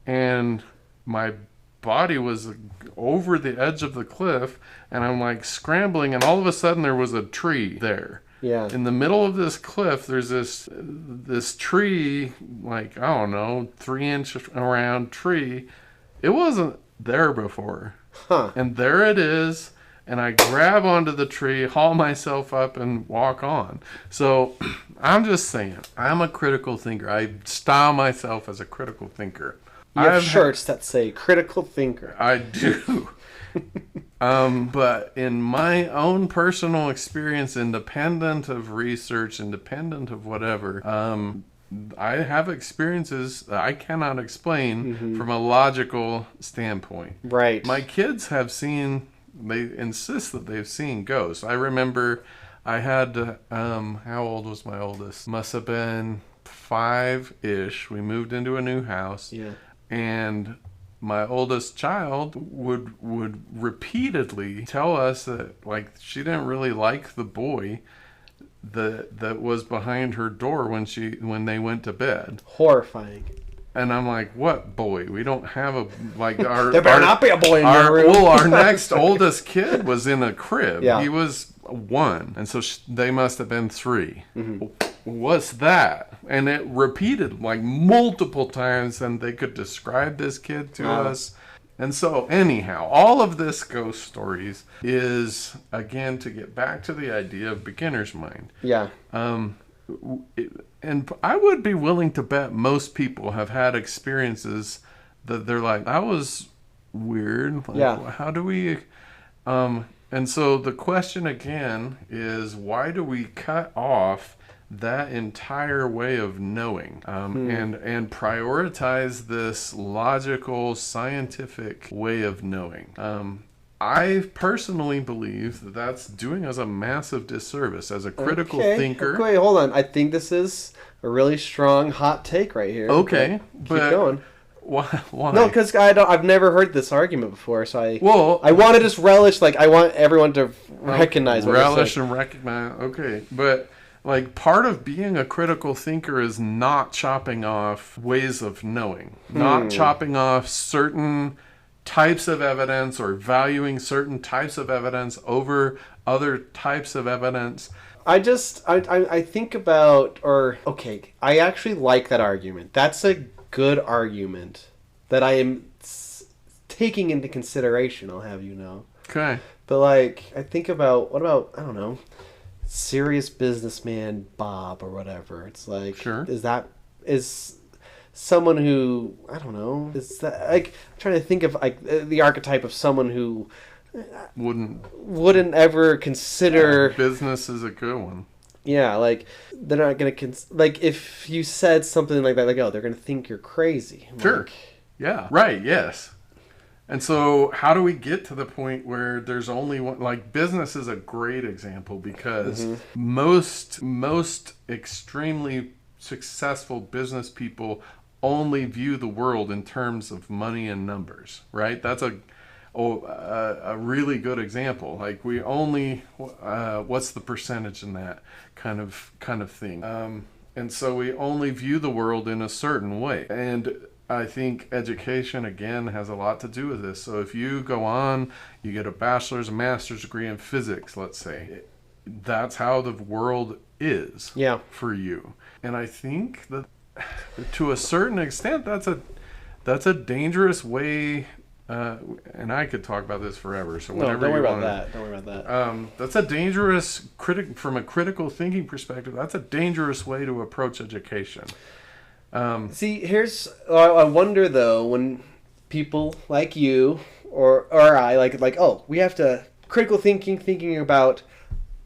And my body was over the edge of the cliff, and I'm, like, scrambling, and all of a sudden there was a tree there. Yeah. In the middle of this cliff, there's this tree, like, I don't know, 3-inch around tree. It wasn't there before. Huh. And there it is. And I grab onto the tree, haul myself up, and walk on. So I'm just saying, I'm a critical thinker. I style myself as a critical thinker. You have shirts that say critical thinker. I do. But in my own personal experience, independent of research, independent of whatever, I have experiences that I cannot explain from a logical standpoint. Right. My kids have seen... They insist that they've seen ghosts. I remember I had, how old was my oldest? Must have been 5-ish. We moved into a new house. Yeah. And my oldest child would repeatedly tell us that, like, she didn't really like the boy that was behind her door when they went to bed. Horrifying. And I'm like, what boy? We don't have a, like, our... There better not be a boy in your room. Well, our next oldest kid was in a crib. Yeah. He was 1. And so they must have been 3. What's that? And it repeated, like, multiple times, and they could describe this kid to us. And so, anyhow, all of this ghost stories is, again, to get back to the idea of beginner's mind. Yeah. And I would be willing to bet most people have had experiences that they're like, that was weird. Like, yeah. How do we... and so the question again is, why do we cut off that entire way of knowing and prioritize this logical, scientific way of knowing? I personally believe that that's doing us a massive disservice as a critical thinker. Okay, hold on. I think this is a really strong hot take right here. Okay, keep going. Why? No, because I've never heard this argument before, so I want to just relish. Like, I want everyone to recognize what relish and recognize. Okay, but like, part of being a critical thinker is not chopping off ways of knowing, not chopping off certain types of evidence or valuing certain types of evidence over other types of evidence. I think about, I actually like that argument. That's a good argument that I am taking into consideration, I'll have you know. Okay. But, like, I think about, what about, I don't know, serious businessman Bob or whatever. It's like, sure. Is someone who, I don't know, is that, like, I'm trying to think of, like, the archetype of someone who wouldn't ever consider... Yeah, business is a good one. Yeah, like, they're not going to... like, if you said something like that, like, oh, they're going to think you're crazy. Sure. Like, yeah, right, yes. And so how do we get to the point where there's only one... Like, business is a great example because most extremely successful business people only view the world in terms of money and numbers, right? That's a really good example. Like, we only what's the percentage in that kind of thing, and so we only view the world in a certain way. And I think education, again, has a lot to do with this. So if you go on, you get a bachelor's, a master's degree in physics, let's say, that's how the world is for you. And I think that to a certain extent, that's a dangerous way. And I could talk about this forever. So whenever don't worry about that. That's a dangerous from a critical thinking perspective. That's a dangerous way to approach education. See, I wonder though, when people like you or I like, oh, we have to critical thinking about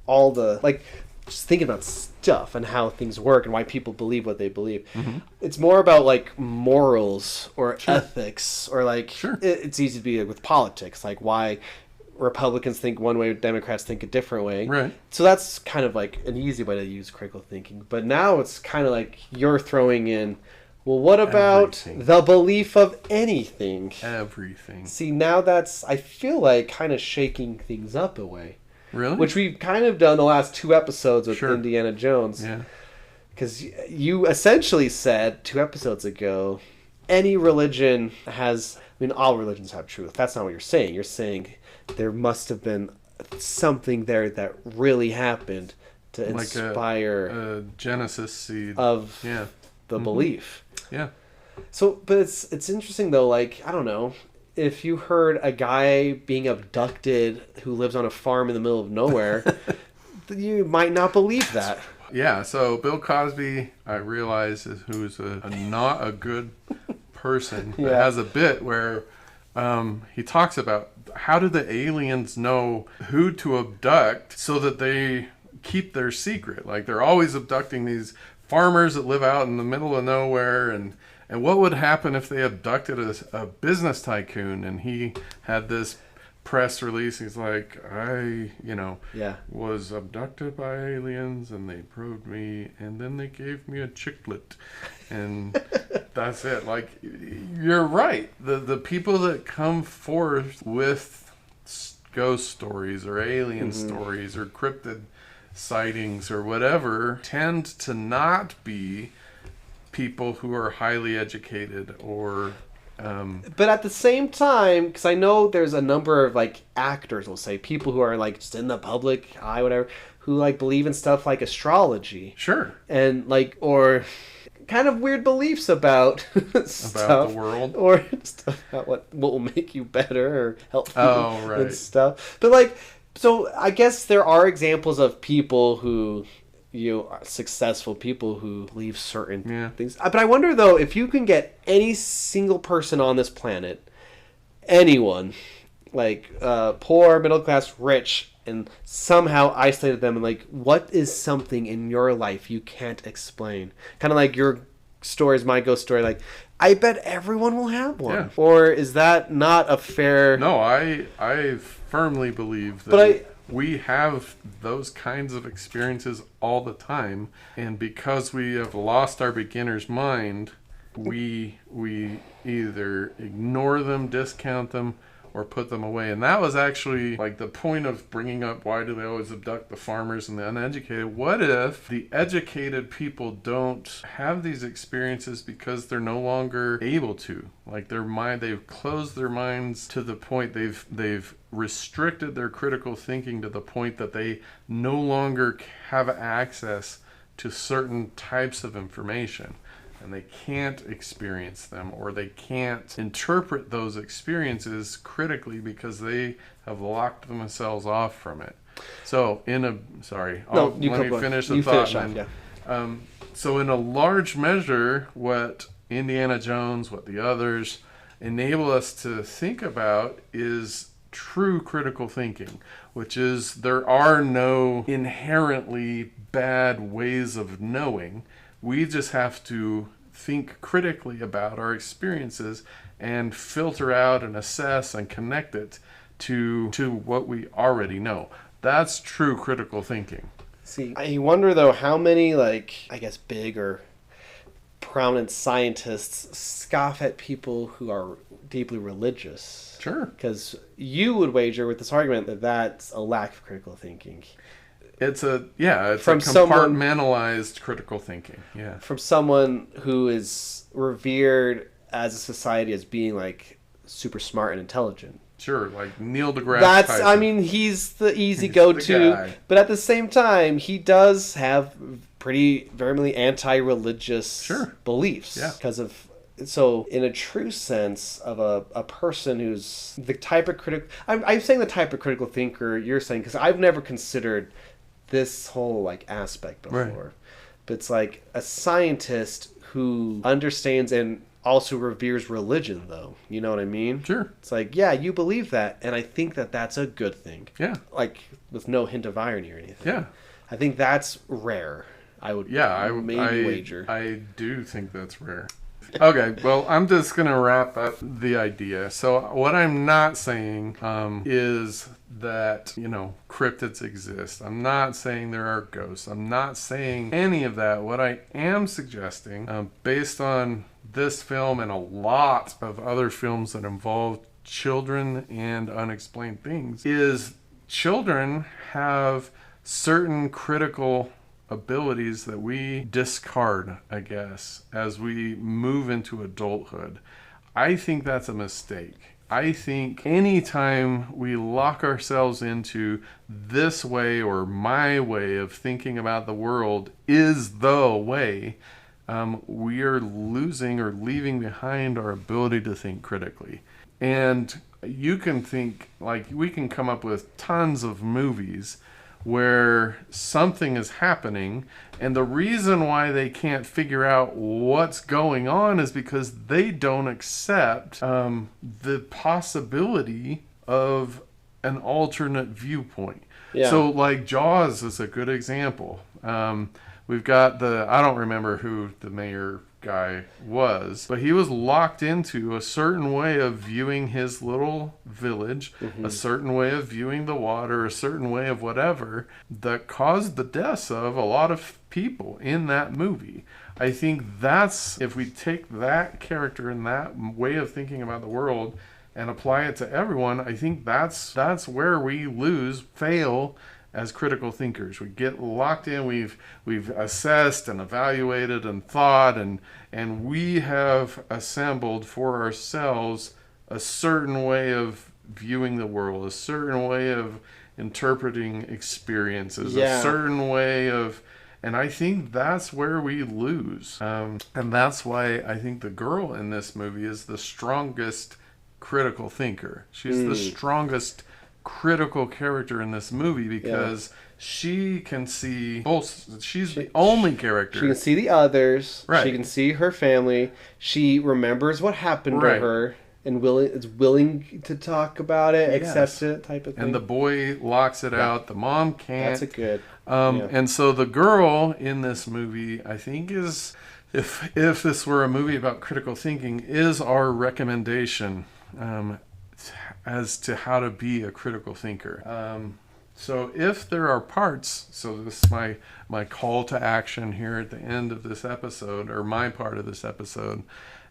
all the, like, just thinking about stuff and how things work and why people believe what they believe. Mm-hmm. It's more about like morals or ethics, or like it's easy to be with politics, like why Republicans think one way, Democrats think a different way. Right. So that's kind of like an easy way to use critical thinking. But now it's kind of like you're throwing in, well, what about the belief of anything? Everything. See, now that's, I feel like, kind of shaking things up a way. Really? Which we've kind of done the last 2 episodes with Indiana Jones. Yeah. Because you essentially said 2 episodes ago, any religion has, I mean, all religions have truth. That's not what you're saying. You're saying there must have been something there that really happened to inspire a Genesis seed of the belief. Yeah. So, but it's interesting though, like, I don't know, if you heard a guy being abducted who lives on a farm in the middle of nowhere, you might not believe that. Yeah, so Bill Cosby, I realize, who's not a good person, but has a bit where he talks about how do the aliens know who to abduct so that they keep their secret. Like, they're always abducting these farmers that live out in the middle of nowhere, and what would happen if they abducted a business tycoon? And he had this press release. He's like, I was abducted by aliens, and they probed me, and then they gave me a chiclet, and that's it. Like, you're right. The people that come forth with ghost stories or alien stories or cryptid sightings or whatever tend to not be people who are highly educated or but at the same time, because I know there's a number of like actors, we'll say, people who are like just in the public eye, whatever, who like believe in stuff like astrology, and like, or kind of weird beliefs about stuff, the world, or stuff about what will make you better or help you and stuff. But like, so I guess there are examples of people who, successful people who believe certain things. But I wonder, though, if you can get any single person on this planet, anyone, like poor, middle class, rich, and somehow isolated them, and like, what is something in your life you can't explain? Kind of like your story is my ghost story. Like, I bet everyone will have one. Yeah. Or is that not a fair... No, I firmly believe that we have those kinds of experiences all the time, and because we have lost our beginner's mind, we either ignore them, discount them, or put them away. And that was actually like the point of bringing up, why do they always abduct the farmers and the uneducated? What if the educated people don't have these experiences because they're no longer able to? Like, they've closed their minds to the point they've restricted their critical thinking to the point that they no longer have access to certain types of information, and they can't experience them, or they can't interpret those experiences critically because they have locked themselves off from it. So let me finish the thought. So in a large measure, what Indiana Jones, what the others enable us to think about is true critical thinking, which is there are no inherently bad ways of knowing. We just have to think critically about our experiences and filter out and assess and connect it to what we already know. That's true critical thinking. See, I wonder though how many, like, I guess big or prominent scientists scoff at people who are deeply religious. Sure. Because you would wager with this argument that that's a lack of critical thinking. It's a compartmentalized critical thinking. Yeah. From someone who is revered as a society as being like super smart and intelligent. Sure, like Neil deGrasse Tyson. I mean, he's the easy go-to, but at the same time, he does have very anti-religious beliefs. Yeah. Because of... So, in a true sense of a person who's the type of critical... I'm saying the type of critical thinker you're saying, because I've never considered this whole, like, aspect before. Right. But it's like a scientist who understands and also reveres religion, though. You know what I mean? Sure. It's like, yeah, you believe that, and I think that that's a good thing. Yeah. Like, with no hint of irony or anything. Yeah. I think that's rare. I would wager. I do think that's rare. Okay, well, I'm just going to wrap up the idea. So what I'm not saying is that, cryptids exist. I'm not saying there are ghosts. I'm not saying any of that. What I am suggesting, based on this film and a lot of other films that involve children and unexplained things, is children have certain critical abilities that we discard, I guess, as we move into adulthood. I think that's a mistake. I think anytime we lock ourselves into this way or my way of thinking about the world is the way, we are losing or leaving behind our ability to think critically. And you can think, like, we can come up with tons of movies where something is happening, and the reason why they can't figure out what's going on is because they don't accept the possibility of an alternate viewpoint. Yeah. So, like, Jaws is a good example. We've got I don't remember who the mayor guy was, but he was locked into a certain way of viewing his little village, a certain way of viewing the water, a certain way of whatever, that caused the deaths of a lot of people in that movie. I think that's, if we take that character and that way of thinking about the world and apply it to everyone, I think that's where we fail as critical thinkers. We get locked in, we've assessed and evaluated and thought, and we have assembled for ourselves a certain way of viewing the world, a certain way of interpreting experiences, a certain way of... And I think that's where we lose. And that's why I think the girl in this movie is the strongest critical thinker. She's the strongest critical character in this movie because she can see both. She's the only character. She can see the others. Right. She can see her family. She remembers what happened to her and is willing to talk about it, accept it, type of thing. And the boy locks it out. The mom can't. That's a good. And so the girl in this movie, I think, is, if this were a movie about critical thinking, is our recommendation as to how to be a critical thinker. So if there are parts, so this is my call to action here at the end of this episode, or my part of this episode,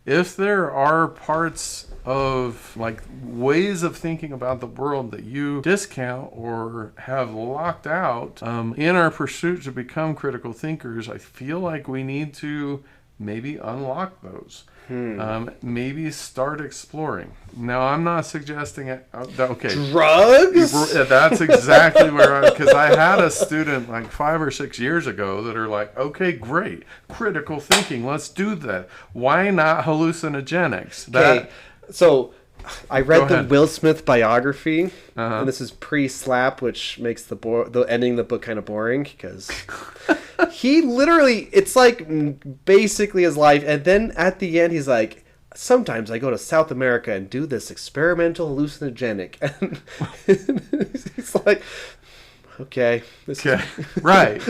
if there are parts of, like, ways of thinking about the world that you discount or have locked out in our pursuit to become critical thinkers, I feel like we need to maybe unlock those. Maybe start exploring. Now, I'm not suggesting it. Okay, drugs. That's exactly where because I had a student like 5 or 6 years ago that are like, okay, great, critical thinking, let's do that. Why not hallucinogenics? Okay, so I read the Will Smith biography, and this is pre-slap, which makes the ending of the book kind of boring because. He literally, it's like basically his life. And then at the end, he's like, sometimes I go to South America and do this experimental hallucinogenic. And he's like, okay. Right.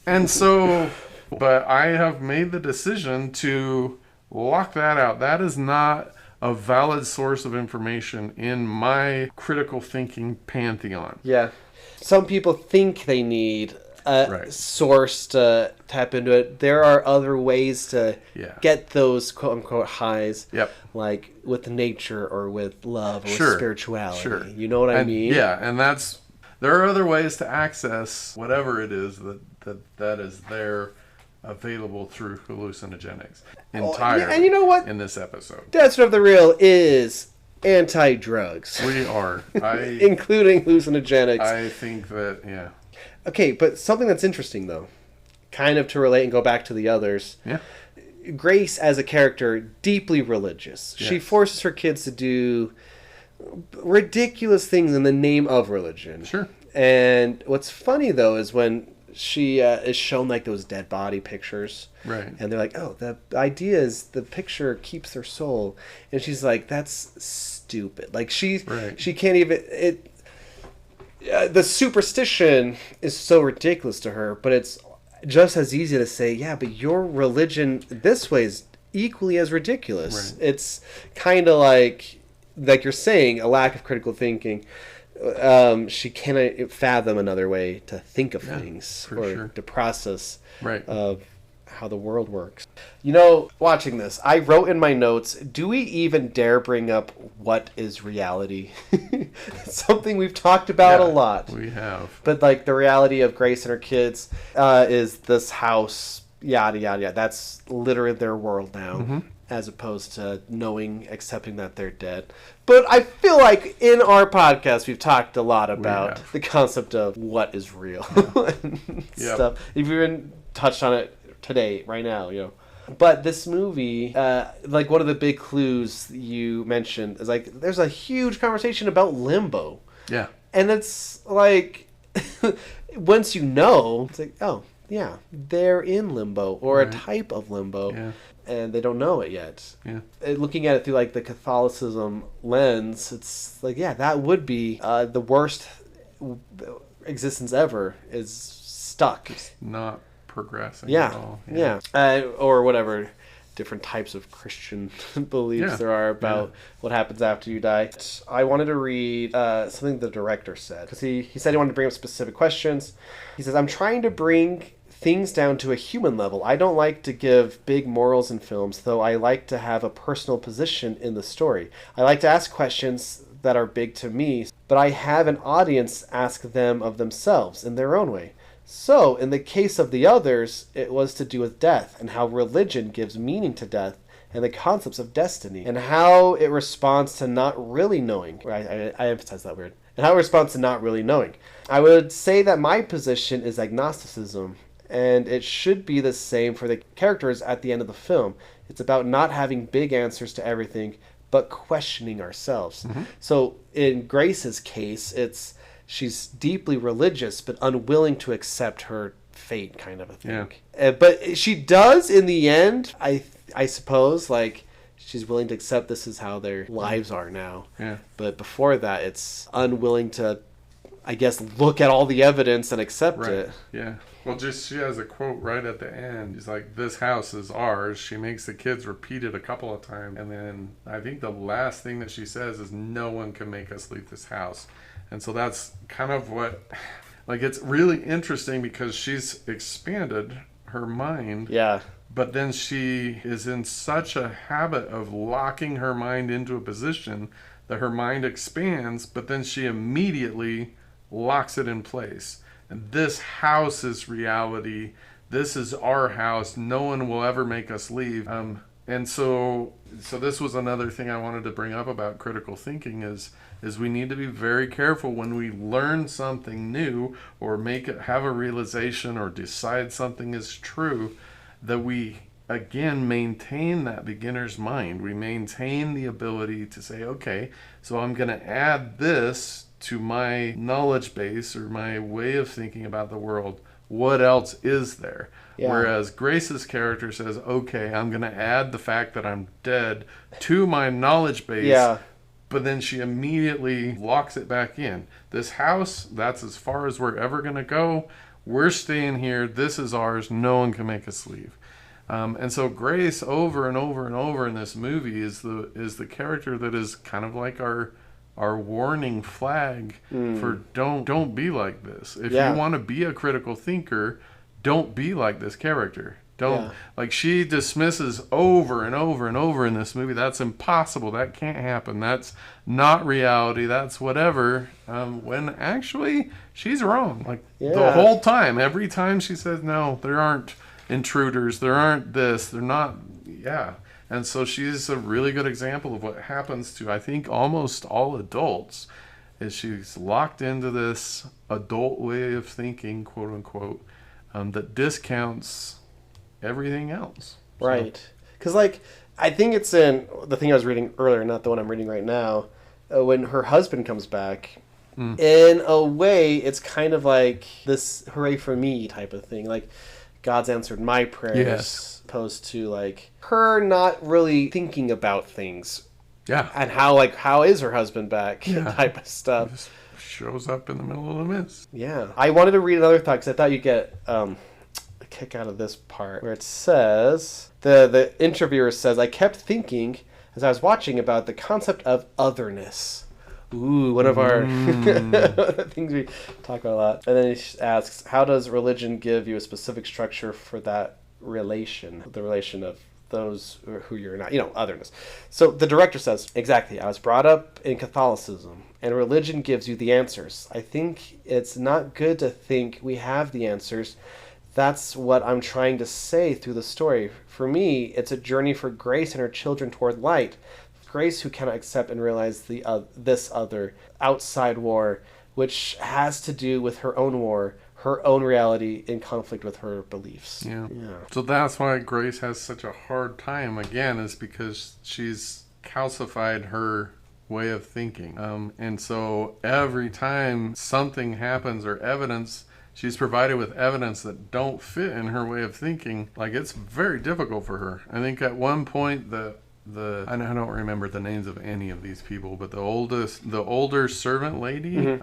And so, but I have made the decision to lock that out. That is not a valid source of information in my critical thinking pantheon. Yeah. Some people think they need source to tap into it. There are other ways to get those quote-unquote highs, like with nature or with love or with spirituality. Sure. You know what I mean? Yeah, and there are other ways to access whatever it is that is there available through hallucinogenics. And you know what? In this episode. Desert of the Real is anti-drugs. We are. Including hallucinogenics. I think that, yeah. Okay, but something that's interesting, though, kind of to relate and go back to the others. Yeah. Grace, as a character, deeply religious. Yes. She forces her kids to do ridiculous things in the name of religion. Sure. And what's funny, though, is when she is shown like those dead body pictures. Right. And they're like, oh, the idea is the picture keeps their soul. And she's like, that's stupid. Like, she can't even... the superstition is so ridiculous to her, but it's just as easy to say, yeah, but your religion this way is equally as ridiculous. Right. It's kind of like you're saying, a lack of critical thinking. She cannot fathom another way to think of things or to process of how the world works. You know, watching this, I wrote in my notes, do we even dare bring up what is reality? Something we've talked about a lot. We have. But like the reality of Grace and her kids is this house, yada, yada, yada. That's literally their world now. Mm-hmm. As opposed to accepting that they're dead. But I feel like in our podcast, we've talked a lot about the concept of what is real and stuff. You've even touched on it today, right now, you know. But this movie, like one of the big clues you mentioned is like, there's a huge conversation about limbo. Yeah. And it's like, once you know, it's like, oh, yeah, they're in limbo or a type of limbo. Yeah. And they don't know it yet. Yeah. Looking at it through like the Catholicism lens, it's like, yeah, that would be the worst existence ever is stuck. It's not progressing at all. Yeah. Or whatever different types of Christian beliefs there are about what happens after you die. I wanted to read something the director said. Because he said he wanted to bring up specific questions. He says, I'm trying to bring things down to a human level. I don't like to give big morals in films, though I like to have a personal position in the story. I like to ask questions that are big to me, but I have an audience ask them of themselves in their own way. So, in the case of the others, it was to do with death and how religion gives meaning to death and the concepts of destiny and how it responds to not really knowing. I emphasize that word. And how it responds to not really knowing. I would say that my position is agnosticism, and it should be the same for the characters at the end of the film. It's about not having big answers to everything, but questioning ourselves. Mm-hmm. So in Grace's case, she's deeply religious, but unwilling to accept her fate, kind of a thing. Yeah. But she does in the end, I suppose, like, she's willing to accept this is how their lives are now. Yeah. But before that, it's unwilling to, I guess, look at all the evidence and accept it. Yeah. Well, she has a quote right at the end. She's like, this house is ours. She makes the kids repeat it a couple of times. And then I think the last thing that she says is, no one can make us leave this house. And so that's kind of what, like, it's really interesting because she's expanded her mind. Yeah. But then she is in such a habit of locking her mind into a position that her mind expands, but then she immediately locks it in place. And this house is reality. This is our house. No one will ever make us leave. And so this was another thing I wanted to bring up about critical thinking is we need to be very careful when we learn something new or have a realization or decide something is true, that we, again, maintain that beginner's mind. We maintain the ability to say, okay, so I'm going to add this to my knowledge base or my way of thinking about the world. What else is there? Yeah. Whereas Grace's character says, okay, I'm going to add the fact that I'm dead to my knowledge base. Yeah. But then she immediately locks it back in. This house, that's as far as we're ever going to go. We're staying here. This is ours. No one can make us leave. And so Grace, over and over and over in this movie, is the character that is kind of like our warning flag for don't be like this. If you want to be a critical thinker, don't be like this character. Like, she dismisses over and over and over in this movie, that's impossible, that can't happen, that's not reality, that's whatever, when actually she's wrong. Like, the whole time, every time she says, no, there aren't intruders. There aren't this. They're not. Yeah. And so she's a really good example of what happens to, I think, almost all adults, is she's locked into this adult way of thinking, quote unquote, that discounts everything else. Right. Because, like, I think it's in the thing I was reading earlier, not the one I'm reading right now, when her husband comes back. In a way, it's kind of like this hooray for me type of thing. Like, God's answered my prayers. Yes. Opposed to, like, her not really thinking about things. Yeah. And how is her husband back type of stuff. Just shows up in the middle of the mist. Yeah. I wanted to read another thought because I thought you'd get a kick out of this part where it says, the interviewer says, I kept thinking as I was watching about the concept of otherness. Ooh, one of our things we talk about a lot. And then he asks, how does religion give you a specific structure for that relation, the relation of those who you're not, otherness? So the director says, exactly, I was brought up in Catholicism, and religion gives you the answers. I think it's not good to think we have the answers. That's what I'm trying to say through the story. For me, it's a journey for Grace and her children toward light. Grace, who cannot accept and realize this other outside war, which has to do with her own war, her own reality in conflict with her beliefs. Yeah. So that's why Grace has such a hard time, again, is because she's calcified her way of thinking. And so every time something happens or evidence, she's provided with evidence that don't fit in her way of thinking, like, it's very difficult for her. I think at one point I don't remember the names of any of these people, but the older servant lady,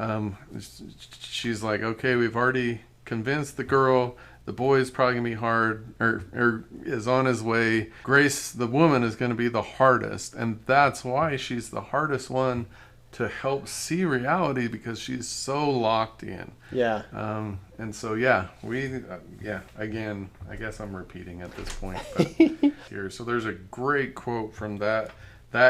she's like, okay, we've already convinced the girl, the boy's probably gonna be hard, or is on his way. Grace, the woman, is gonna be the hardest, and that's why she's the hardest one to help see reality, because she's so locked in. Yeah. And so, again, I guess I'm repeating at this point. But here, so there's a great quote from that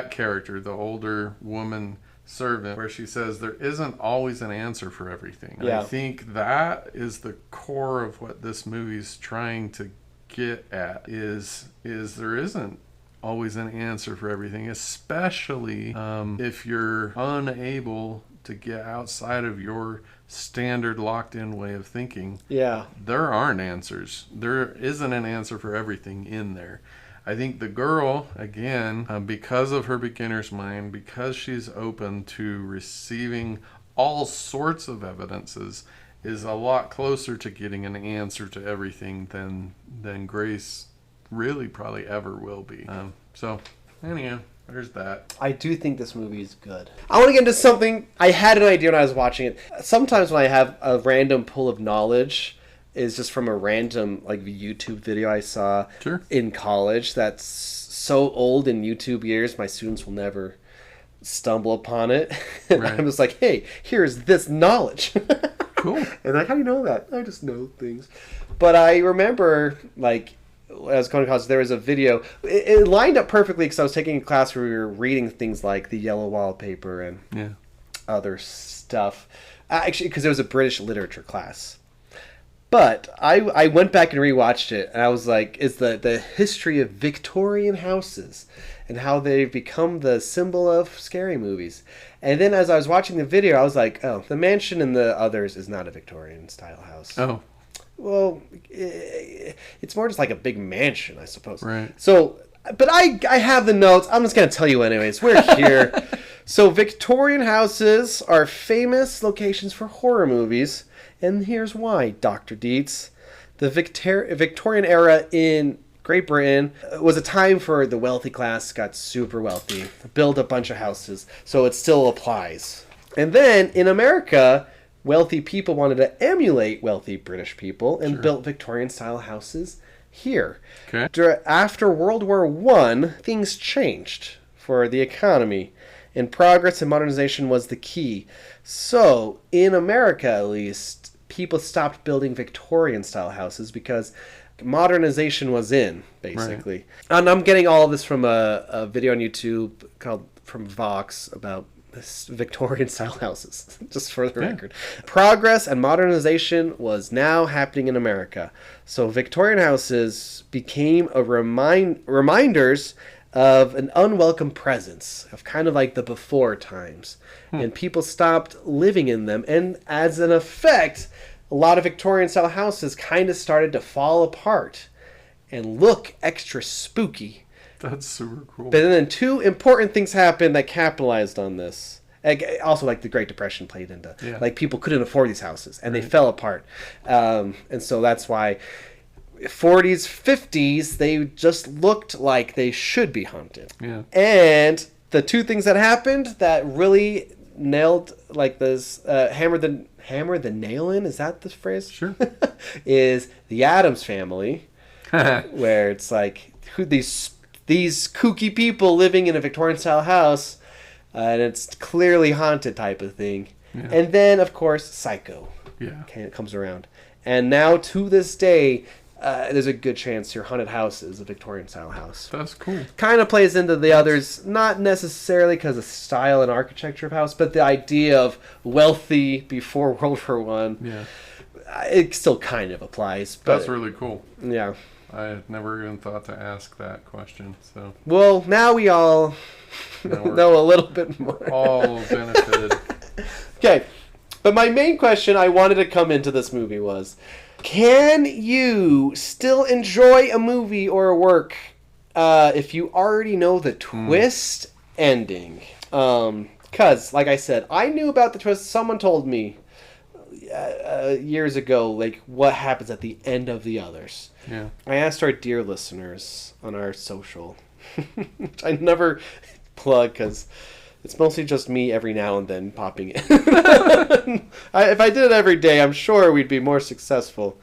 character, the older woman servant, where she says, there isn't always an answer for everything. Yeah. I think that is the core of what this movie's trying to get at, is there isn't always an answer for everything, especially if you're unable to get outside of your standard locked-in way of thinking. Yeah. There aren't answers. There isn't an answer for everything in there. I think the girl, again, because of her beginner's mind, because she's open to receiving all sorts of evidences, is a lot closer to getting an answer to everything than Grace really probably ever will be. So anyhow, there's that. I do think this movie is good. I want to get into something. I had an idea when I was watching it. Sometimes when I have a random pull of knowledge, is just from a random YouTube video I saw in college that's so old in YouTube years, my students will never stumble upon it. And I'm just like, hey, here's this knowledge. Cool. And how do you know that? I just know things. But I remember, when I was going to college, there was a video. It lined up perfectly because I was taking a class where we were reading things like The Yellow Wallpaper and other stuff. Actually, because it was a British literature class. But I went back and rewatched it, and I was like, it's the history of Victorian houses and how they've become the symbol of scary movies. And then as I was watching the video, I was like, oh, the mansion in The Others is not a Victorian-style house. Oh. Well, it's more just like a big mansion, I suppose. Right. So, but I have the notes. I'm just going to tell you anyways. We're here. So, Victorian houses are famous locations for horror movies. And here's why, Dr. Dietz. The Victorian era in Great Britain was a time for the wealthy class got super wealthy, built a bunch of houses. So, it still applies. And then, in America, wealthy people wanted to emulate wealthy British people and built Victorian-style houses here. Okay. After World War I, things changed for the economy, and progress and modernization was the key. So, in America at least, people stopped building Victorian-style houses because modernization was in, basically. Right. And I'm getting all of this from a video on YouTube called From Vox about This Victorian style houses, just for the record. Progress and modernization was now happening in America. So Victorian houses became a reminders of an unwelcome presence, of kind of like the before times. And people stopped living in them. And as an effect, a lot of Victorian style houses kind of started to fall apart and look extra spooky. That's super cool. But then two important things happened that capitalized on this. Also, like the Great Depression played into. Like people couldn't afford these houses, and they fell apart. And so that's why 40s, 50s, they just looked like they should be haunted. Yeah. And the two things that happened that really nailed, like this, hammer the nail in, is that the phrase? Sure. Is the Addams Family, where it's like these kooky people living in a Victorian style house, and it's clearly haunted type of thing. Yeah. And then, of course, Psycho. Yeah. It comes around. And now, to this day, there's a good chance your haunted house is a Victorian style house. That's cool. Kind of plays into the others, not necessarily because of style and architecture of house, but the idea of wealthy before World War One. Yeah. It still kind of applies. But, that's really cool. Yeah. I had never even thought to ask that question. So. Well, now we all know a little bit more. All benefited. Okay. But my main question I wanted to come into this movie was, can you still enjoy a movie or a work if you already know the twist ending? Because, like I said, I knew about the twist. Someone told me years ago, like, what happens at the end of the others. Yeah. I asked our dear listeners on our social, which I never plug because it's mostly just me every now and then popping in. If I did it every day, I'm sure we'd be more successful.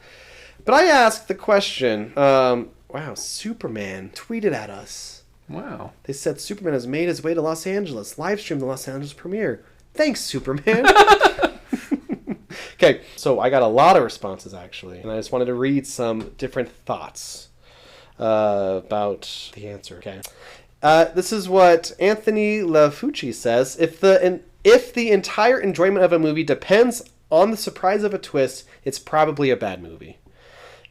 But I asked the question, wow, Superman tweeted at us. Wow. They said Superman has made his way to Los Angeles, live streamed the Los Angeles premiere. Thanks, Superman. Okay, so I got a lot of responses, actually, and I just wanted to read some different thoughts about the answer. Okay. This is what Anthony Lafucci says. If the entire enjoyment of a movie depends on the surprise of a twist, it's probably a bad movie.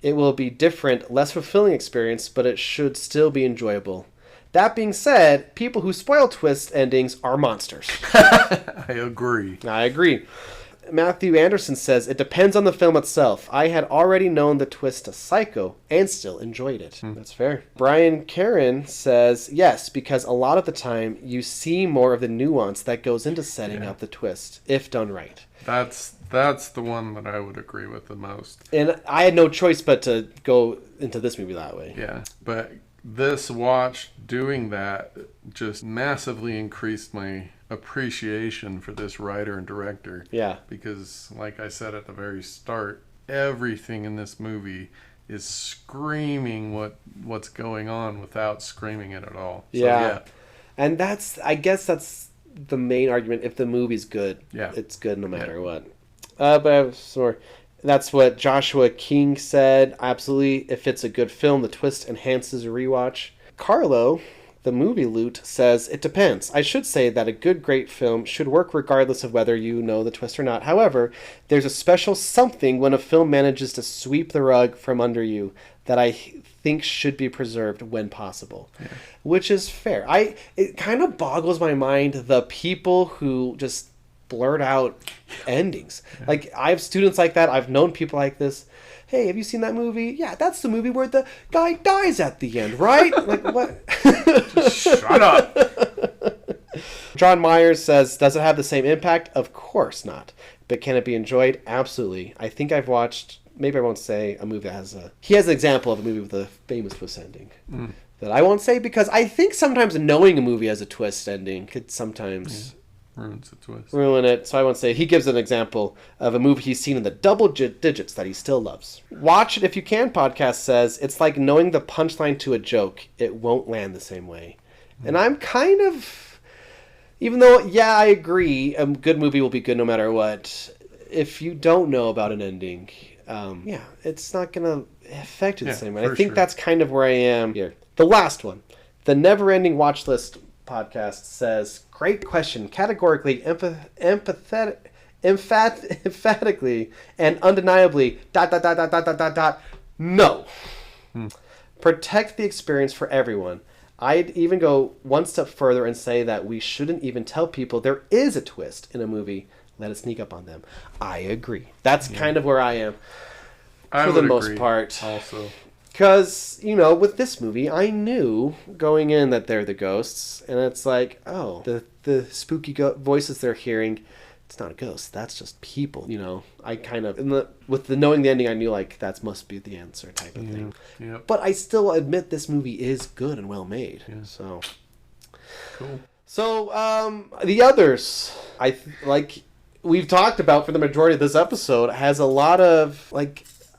It will be different, less fulfilling experience, but it should still be enjoyable. That being said, people who spoil twist endings are monsters. I agree. Matthew Anderson says, it depends on the film itself. I had already known the twist to Psycho and still enjoyed it. That's fair. Brian Karen says, yes, because a lot of the time you see more of the nuance that goes into setting up the twist, if done right. That's the one that I would agree with the most. And I had no choice but to go into this movie that way. Yeah, but this watch doing that just massively increased my appreciation for this writer and director. Yeah. Because, like I said at the very start, everything in this movie is screaming what's going on without screaming it at all. So, yeah. And I guess that's the main argument. If the movie's good, yeah, it's good no matter what. But I have some more. That's what Joshua King said. Absolutely, if it's a good film, the twist enhances a rewatch. Carlo, the movie loot, says, it depends. I should say that a good, great film should work regardless of whether you know the twist or not. However, there's a special something when a film manages to sweep the rug from under you that I think should be preserved when possible. Yeah. Which is fair. It kind of boggles my mind, the people who just blurt out endings. Yeah. Like, I have students like that. I've known people like this. Hey, have you seen that movie? Yeah, that's the movie where the guy dies at the end, right? Like, what? Shut up. John Myers says, does it have the same impact? Of course not. But can it be enjoyed? Absolutely. I think I've watched, maybe I won't say a movie that has he has an example of a movie with a famous twist ending. That I won't say because I think sometimes knowing a movie has a twist ending could sometimes... ruins the twist. Ruin it. So I won't say. He gives an example of a movie he's seen in the double digits that he still loves. Watch It If You Can podcast says, it's like knowing the punchline to a joke. It won't land the same way. And I'm kind of... Even though, yeah, I agree, a good movie will be good no matter what. If you don't know about an ending, it's not going to affect you the same way. I think that's kind of where I am here. The last one. The Never Ending Watch List podcast says, Great question. Categorically, emphatically, and undeniably, ... No. Protect the experience for everyone. I'd even go one step further and say that we shouldn't even tell people there is a twist in a movie. Let it sneak up on them. I agree. That's kind of where I am for the most part. Also. Because, with this movie, I knew going in that they're the ghosts. And it's like, oh, the spooky voices they're hearing, it's not a ghost. That's just people, I kind of, knowing the ending, I knew, like, that must be the answer type of thing. Yep. But I still admit this movie is good and well made. Yeah. So. Cool. So, the others, we've talked about for the majority of this episode, has a lot of,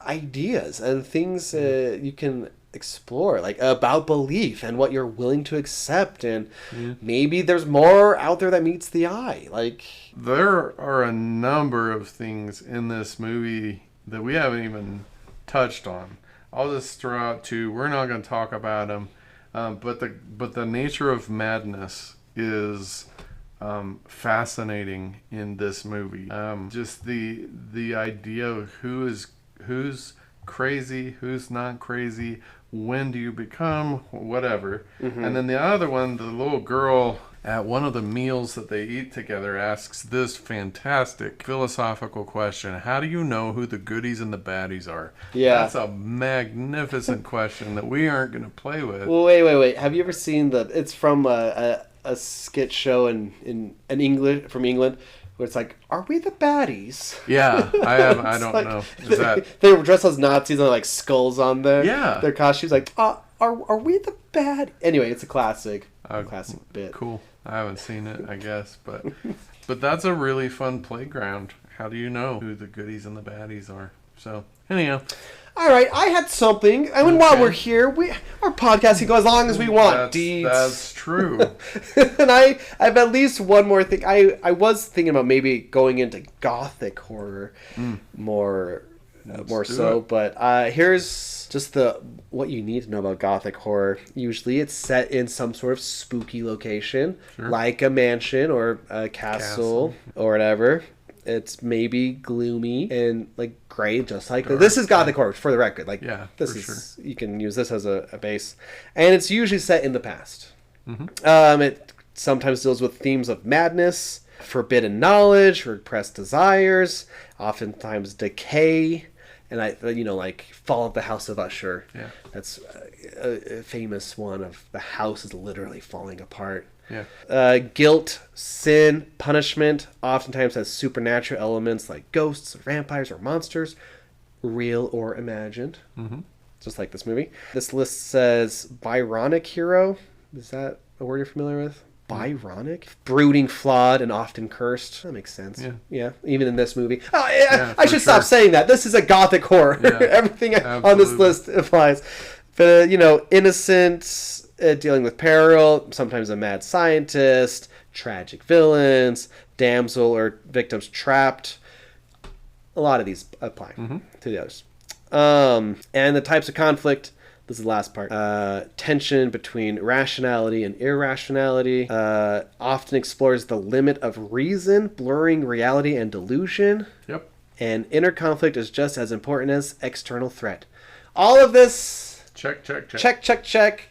ideas and things you can explore, about belief and what you're willing to accept, and maybe there's more out there that meets the eye. There are a number of things in this movie that we haven't even touched on. I'll just throw out two. We're not going to talk about them, but the nature of madness is fascinating in this movie. Just the idea of who's crazy, who's not crazy, when do you become whatever. And then the other one, the little girl at one of the meals that they eat together asks this fantastic philosophical question: how do you know who the goodies and the baddies are? That's a magnificent question that we aren't going to play with. Well, wait, have you ever seen it's from a skit show in England, from England, where it's like, are we the baddies? Yeah, I don't know. Is that... They were dressed as Nazis and like skulls on their costumes. Like, are we the bad? Anyway, it's a classic bit. Cool. I haven't seen it, I guess, but that's a really fun playground. How do you know who the goodies and the baddies are? So anyhow. All right, I had something. I mean, while we're here, our podcast can go as long as we want. That's true. And I have at least one more thing. I was thinking about maybe going into gothic horror more so. But here's just what you need to know about gothic horror. Usually, it's set in some sort of spooky location, like a mansion or a castle or whatever. It's maybe gloomy and gray, just like this is gothic horror, for the record. You can use this as a base, and it's usually set in the past. It sometimes deals with themes of madness, forbidden knowledge, repressed desires, oftentimes decay, and Fall of the House of Usher. Yeah, that's a famous one of the house is literally falling apart. Yeah. Guilt, sin, punishment oftentimes has supernatural elements like ghosts, or vampires, or monsters, real or imagined. Just like this movie. This list says Byronic hero. Is that a word you're familiar with? Byronic? Brooding, flawed, and often cursed. That makes sense. Yeah. Even in this movie. I should stop saying that. This is a gothic horror. Yeah, everything on this list applies. But, innocent, dealing with peril, sometimes a mad scientist, tragic villains, damsel or victims trapped. A lot of these apply to the others. And the types of conflict, this is the last part. Tension between rationality and irrationality. Often explores the limit of reason, blurring reality and delusion. Yep. And inner conflict is just as important as external threat. All of this... Check.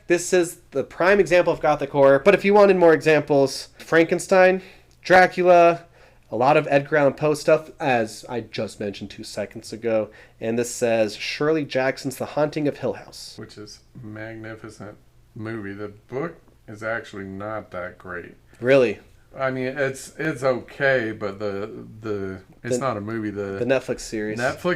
This is the prime example of gothic horror. But if you wanted more examples, Frankenstein, Dracula, a lot of Edgar Allan Poe stuff, as I just mentioned 2 seconds ago. And this says Shirley Jackson's The Haunting of Hill House. Which is a magnificent movie. The book is actually not that great. Really? I mean, it's okay, but it's not a movie. The Netflix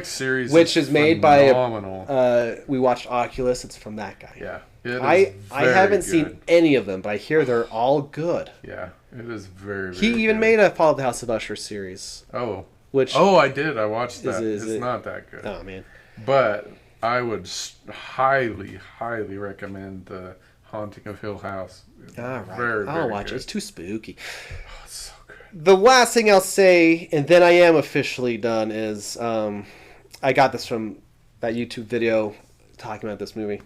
series, which is made phenomenal. By we watched Oculus. It's from that guy. Yeah, I haven't seen any of them, but I hear they're all good. Yeah, it is very. He even made a Fall of the House of Usher series. I did. I watched that. It's not that good. Oh man! But I would highly recommend the Haunting of Hill House. All right, I'll watch it. It's too spooky. Oh, it's so good. The last thing I'll say, and then I am officially done, is I got this from that YouTube video talking about this movie.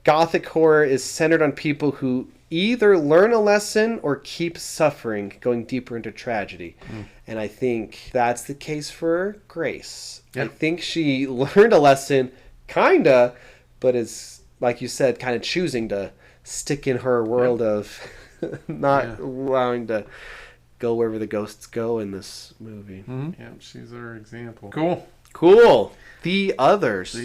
Gothic horror is centered on people who either learn a lesson or keep suffering, going deeper into tragedy. And I think that's the case for Grace. I think she learned a lesson, kinda, but is, like you said, kind of choosing to stick in her world of not allowing to go wherever the ghosts go in this movie. Yeah, she's our example. Cool. The Others.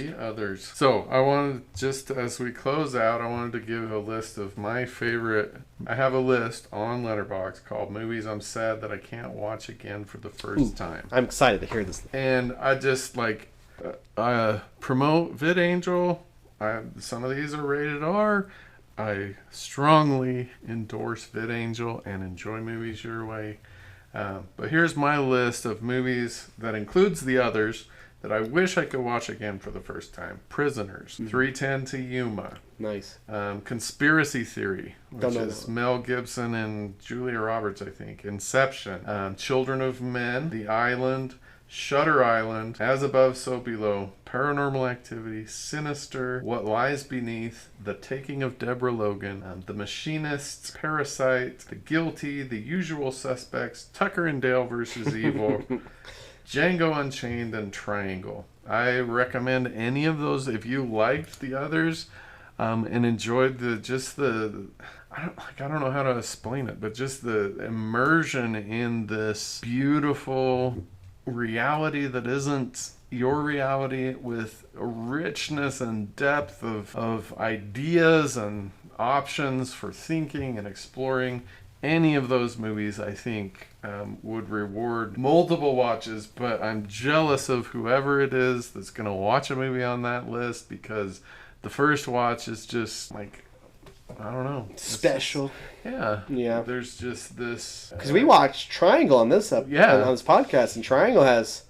So I wanted, just as we close out, I wanted to give a list of my favorite. I have a list on Letterboxd called Movies I'm Sad That I Can't Watch Again for the First Time. I'm excited to hear this. And I just promote VidAngel. Some of these are rated R. I strongly endorse VidAngel and Enjoy Movies Your Way. But here's my list of movies that includes The Others that I wish I could watch again for the first time. Prisoners, 3:10 to Yuma. Nice. Conspiracy Theory, which is Mel Gibson and Julia Roberts, I think. Inception, Children of Men, The Island, Shutter Island, As Above, So Below, Paranormal Activity, Sinister, What Lies Beneath, The Taking of Deborah Logan, The Machinists, Parasite, The Guilty, The Usual Suspects, Tucker and Dale vs. Evil, Django Unchained, and Triangle. I recommend any of those if you liked The Others and enjoyed I don't know how to explain it, but just the immersion in this beautiful reality that isn't your reality, with a richness and depth of ideas and options for thinking and exploring. Any of those movies, I think, would reward multiple watches, but I'm jealous of whoever it is that's going to watch a movie on that list, because the first watch is just like, I don't know. Special. Yeah. There's just this... Because we watched Triangle on this on this podcast, and Triangle has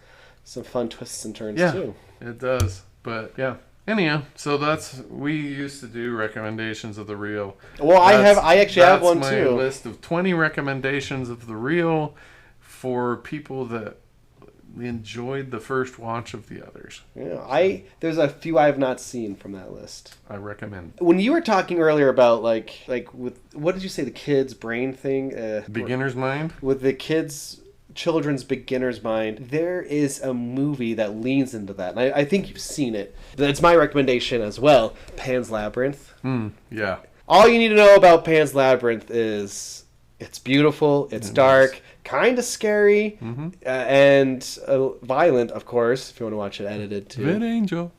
some fun twists and turns too. It does. But yeah. Anyhow, so we used to do recommendations of the reel. Well, I actually have one too. That's my list of 20 recommendations of the reel for people that enjoyed the first watch of The Others. Yeah, there's a few I have not seen from that list. I recommend. When you were talking earlier about like with, what did you say, the kids' brain thing? Beginner's mind? With the children's beginner's mind, there is a movie that leans into that, and I think you've seen it. It's my recommendation as well. Pan's Labyrinth. Yeah. All you need to know about Pan's Labyrinth is it's beautiful, it's dark, kind of scary, and violent, of course, if you want to watch it edited too. VidAngel.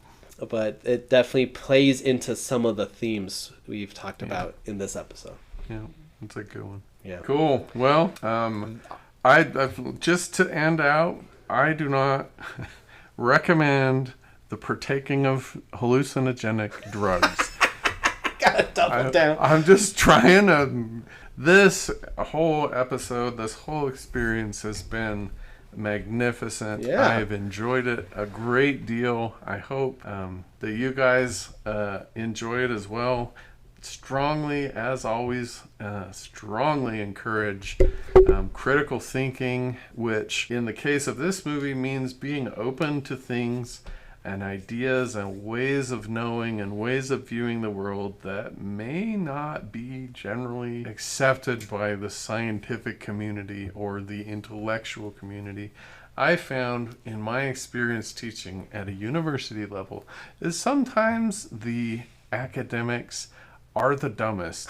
But it definitely plays into some of the themes we've talked about in this episode. Yeah, it's a good one. Yeah. Cool. Well, I've just to end out, I do not recommend the partaking of hallucinogenic drugs. Gotta double down. I'm just trying to... This whole episode, this whole experience has been magnificent. Yeah. I've enjoyed it a great deal. I hope that you guys enjoy it as well. Strongly, as always, strongly encourage critical thinking, which in the case of this movie means being open to things and ideas and ways of knowing and ways of viewing the world that may not be generally accepted by the scientific community or the intellectual community. I found in my experience teaching at a university level is sometimes the academics are the dumbest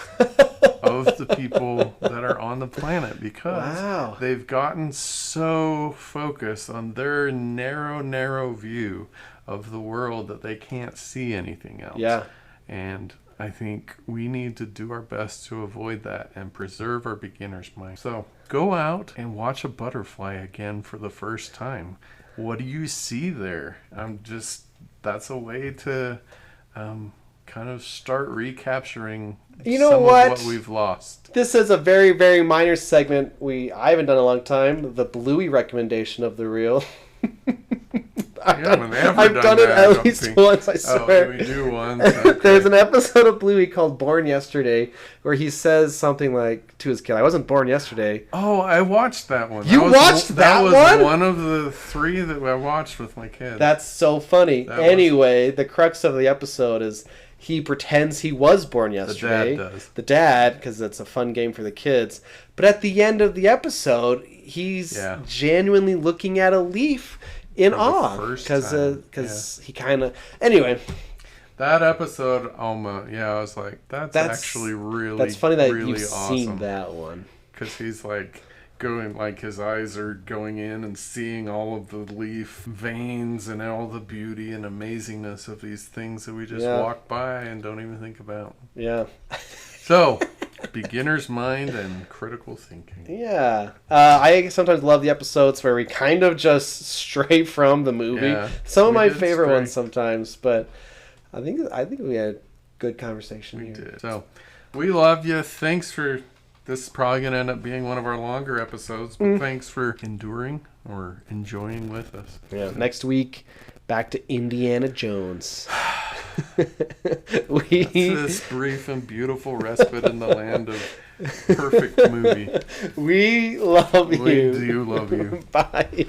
of the people that are on the planet, because they've gotten so focused on their narrow view of the world that they can't see anything else. Yeah. And I think we need to do our best to avoid that and preserve our beginner's mind. So go out and watch a butterfly again for the first time. What do you see there? That's a way to kind of start recapturing of what we've lost. This is a very, very minor segment I haven't done in a long time. The Bluey recommendation of the reel. I've done it at least once, I swear. Oh, we do one. Okay. There's an episode of Bluey called Born Yesterday where he says something like to his kid, I wasn't born yesterday. Oh, I watched that one. You watched that one? That was one of the 3 that I watched with my kids. That's so funny. Anyway, the crux of the episode is he pretends he was born yesterday. The dad does. The dad, because it's a fun game for the kids. But at the end of the episode, he's genuinely looking at a leaf in awe. Because he kind of... Anyway... That episode, I was like, that's actually really, that's funny that really you've awesome. Seen that one. Because he's like going, like his eyes are going in and seeing all of the leaf veins and all the beauty and amazingness of these things that we just walk by and don't even think about. Yeah. So, beginner's mind and critical thinking. Yeah. I sometimes love the episodes where we kind of just stray from the movie. Yeah, some of my favorite ones sometimes, but... I think we had a good conversation here. We did. So, we love you. Thanks for... This is probably going to end up being one of our longer episodes, but thanks for enduring or enjoying with us. Yeah. Next week, back to Indiana Jones. That's this brief and beautiful respite in the land of perfect movie. We love you. We do love you. Bye.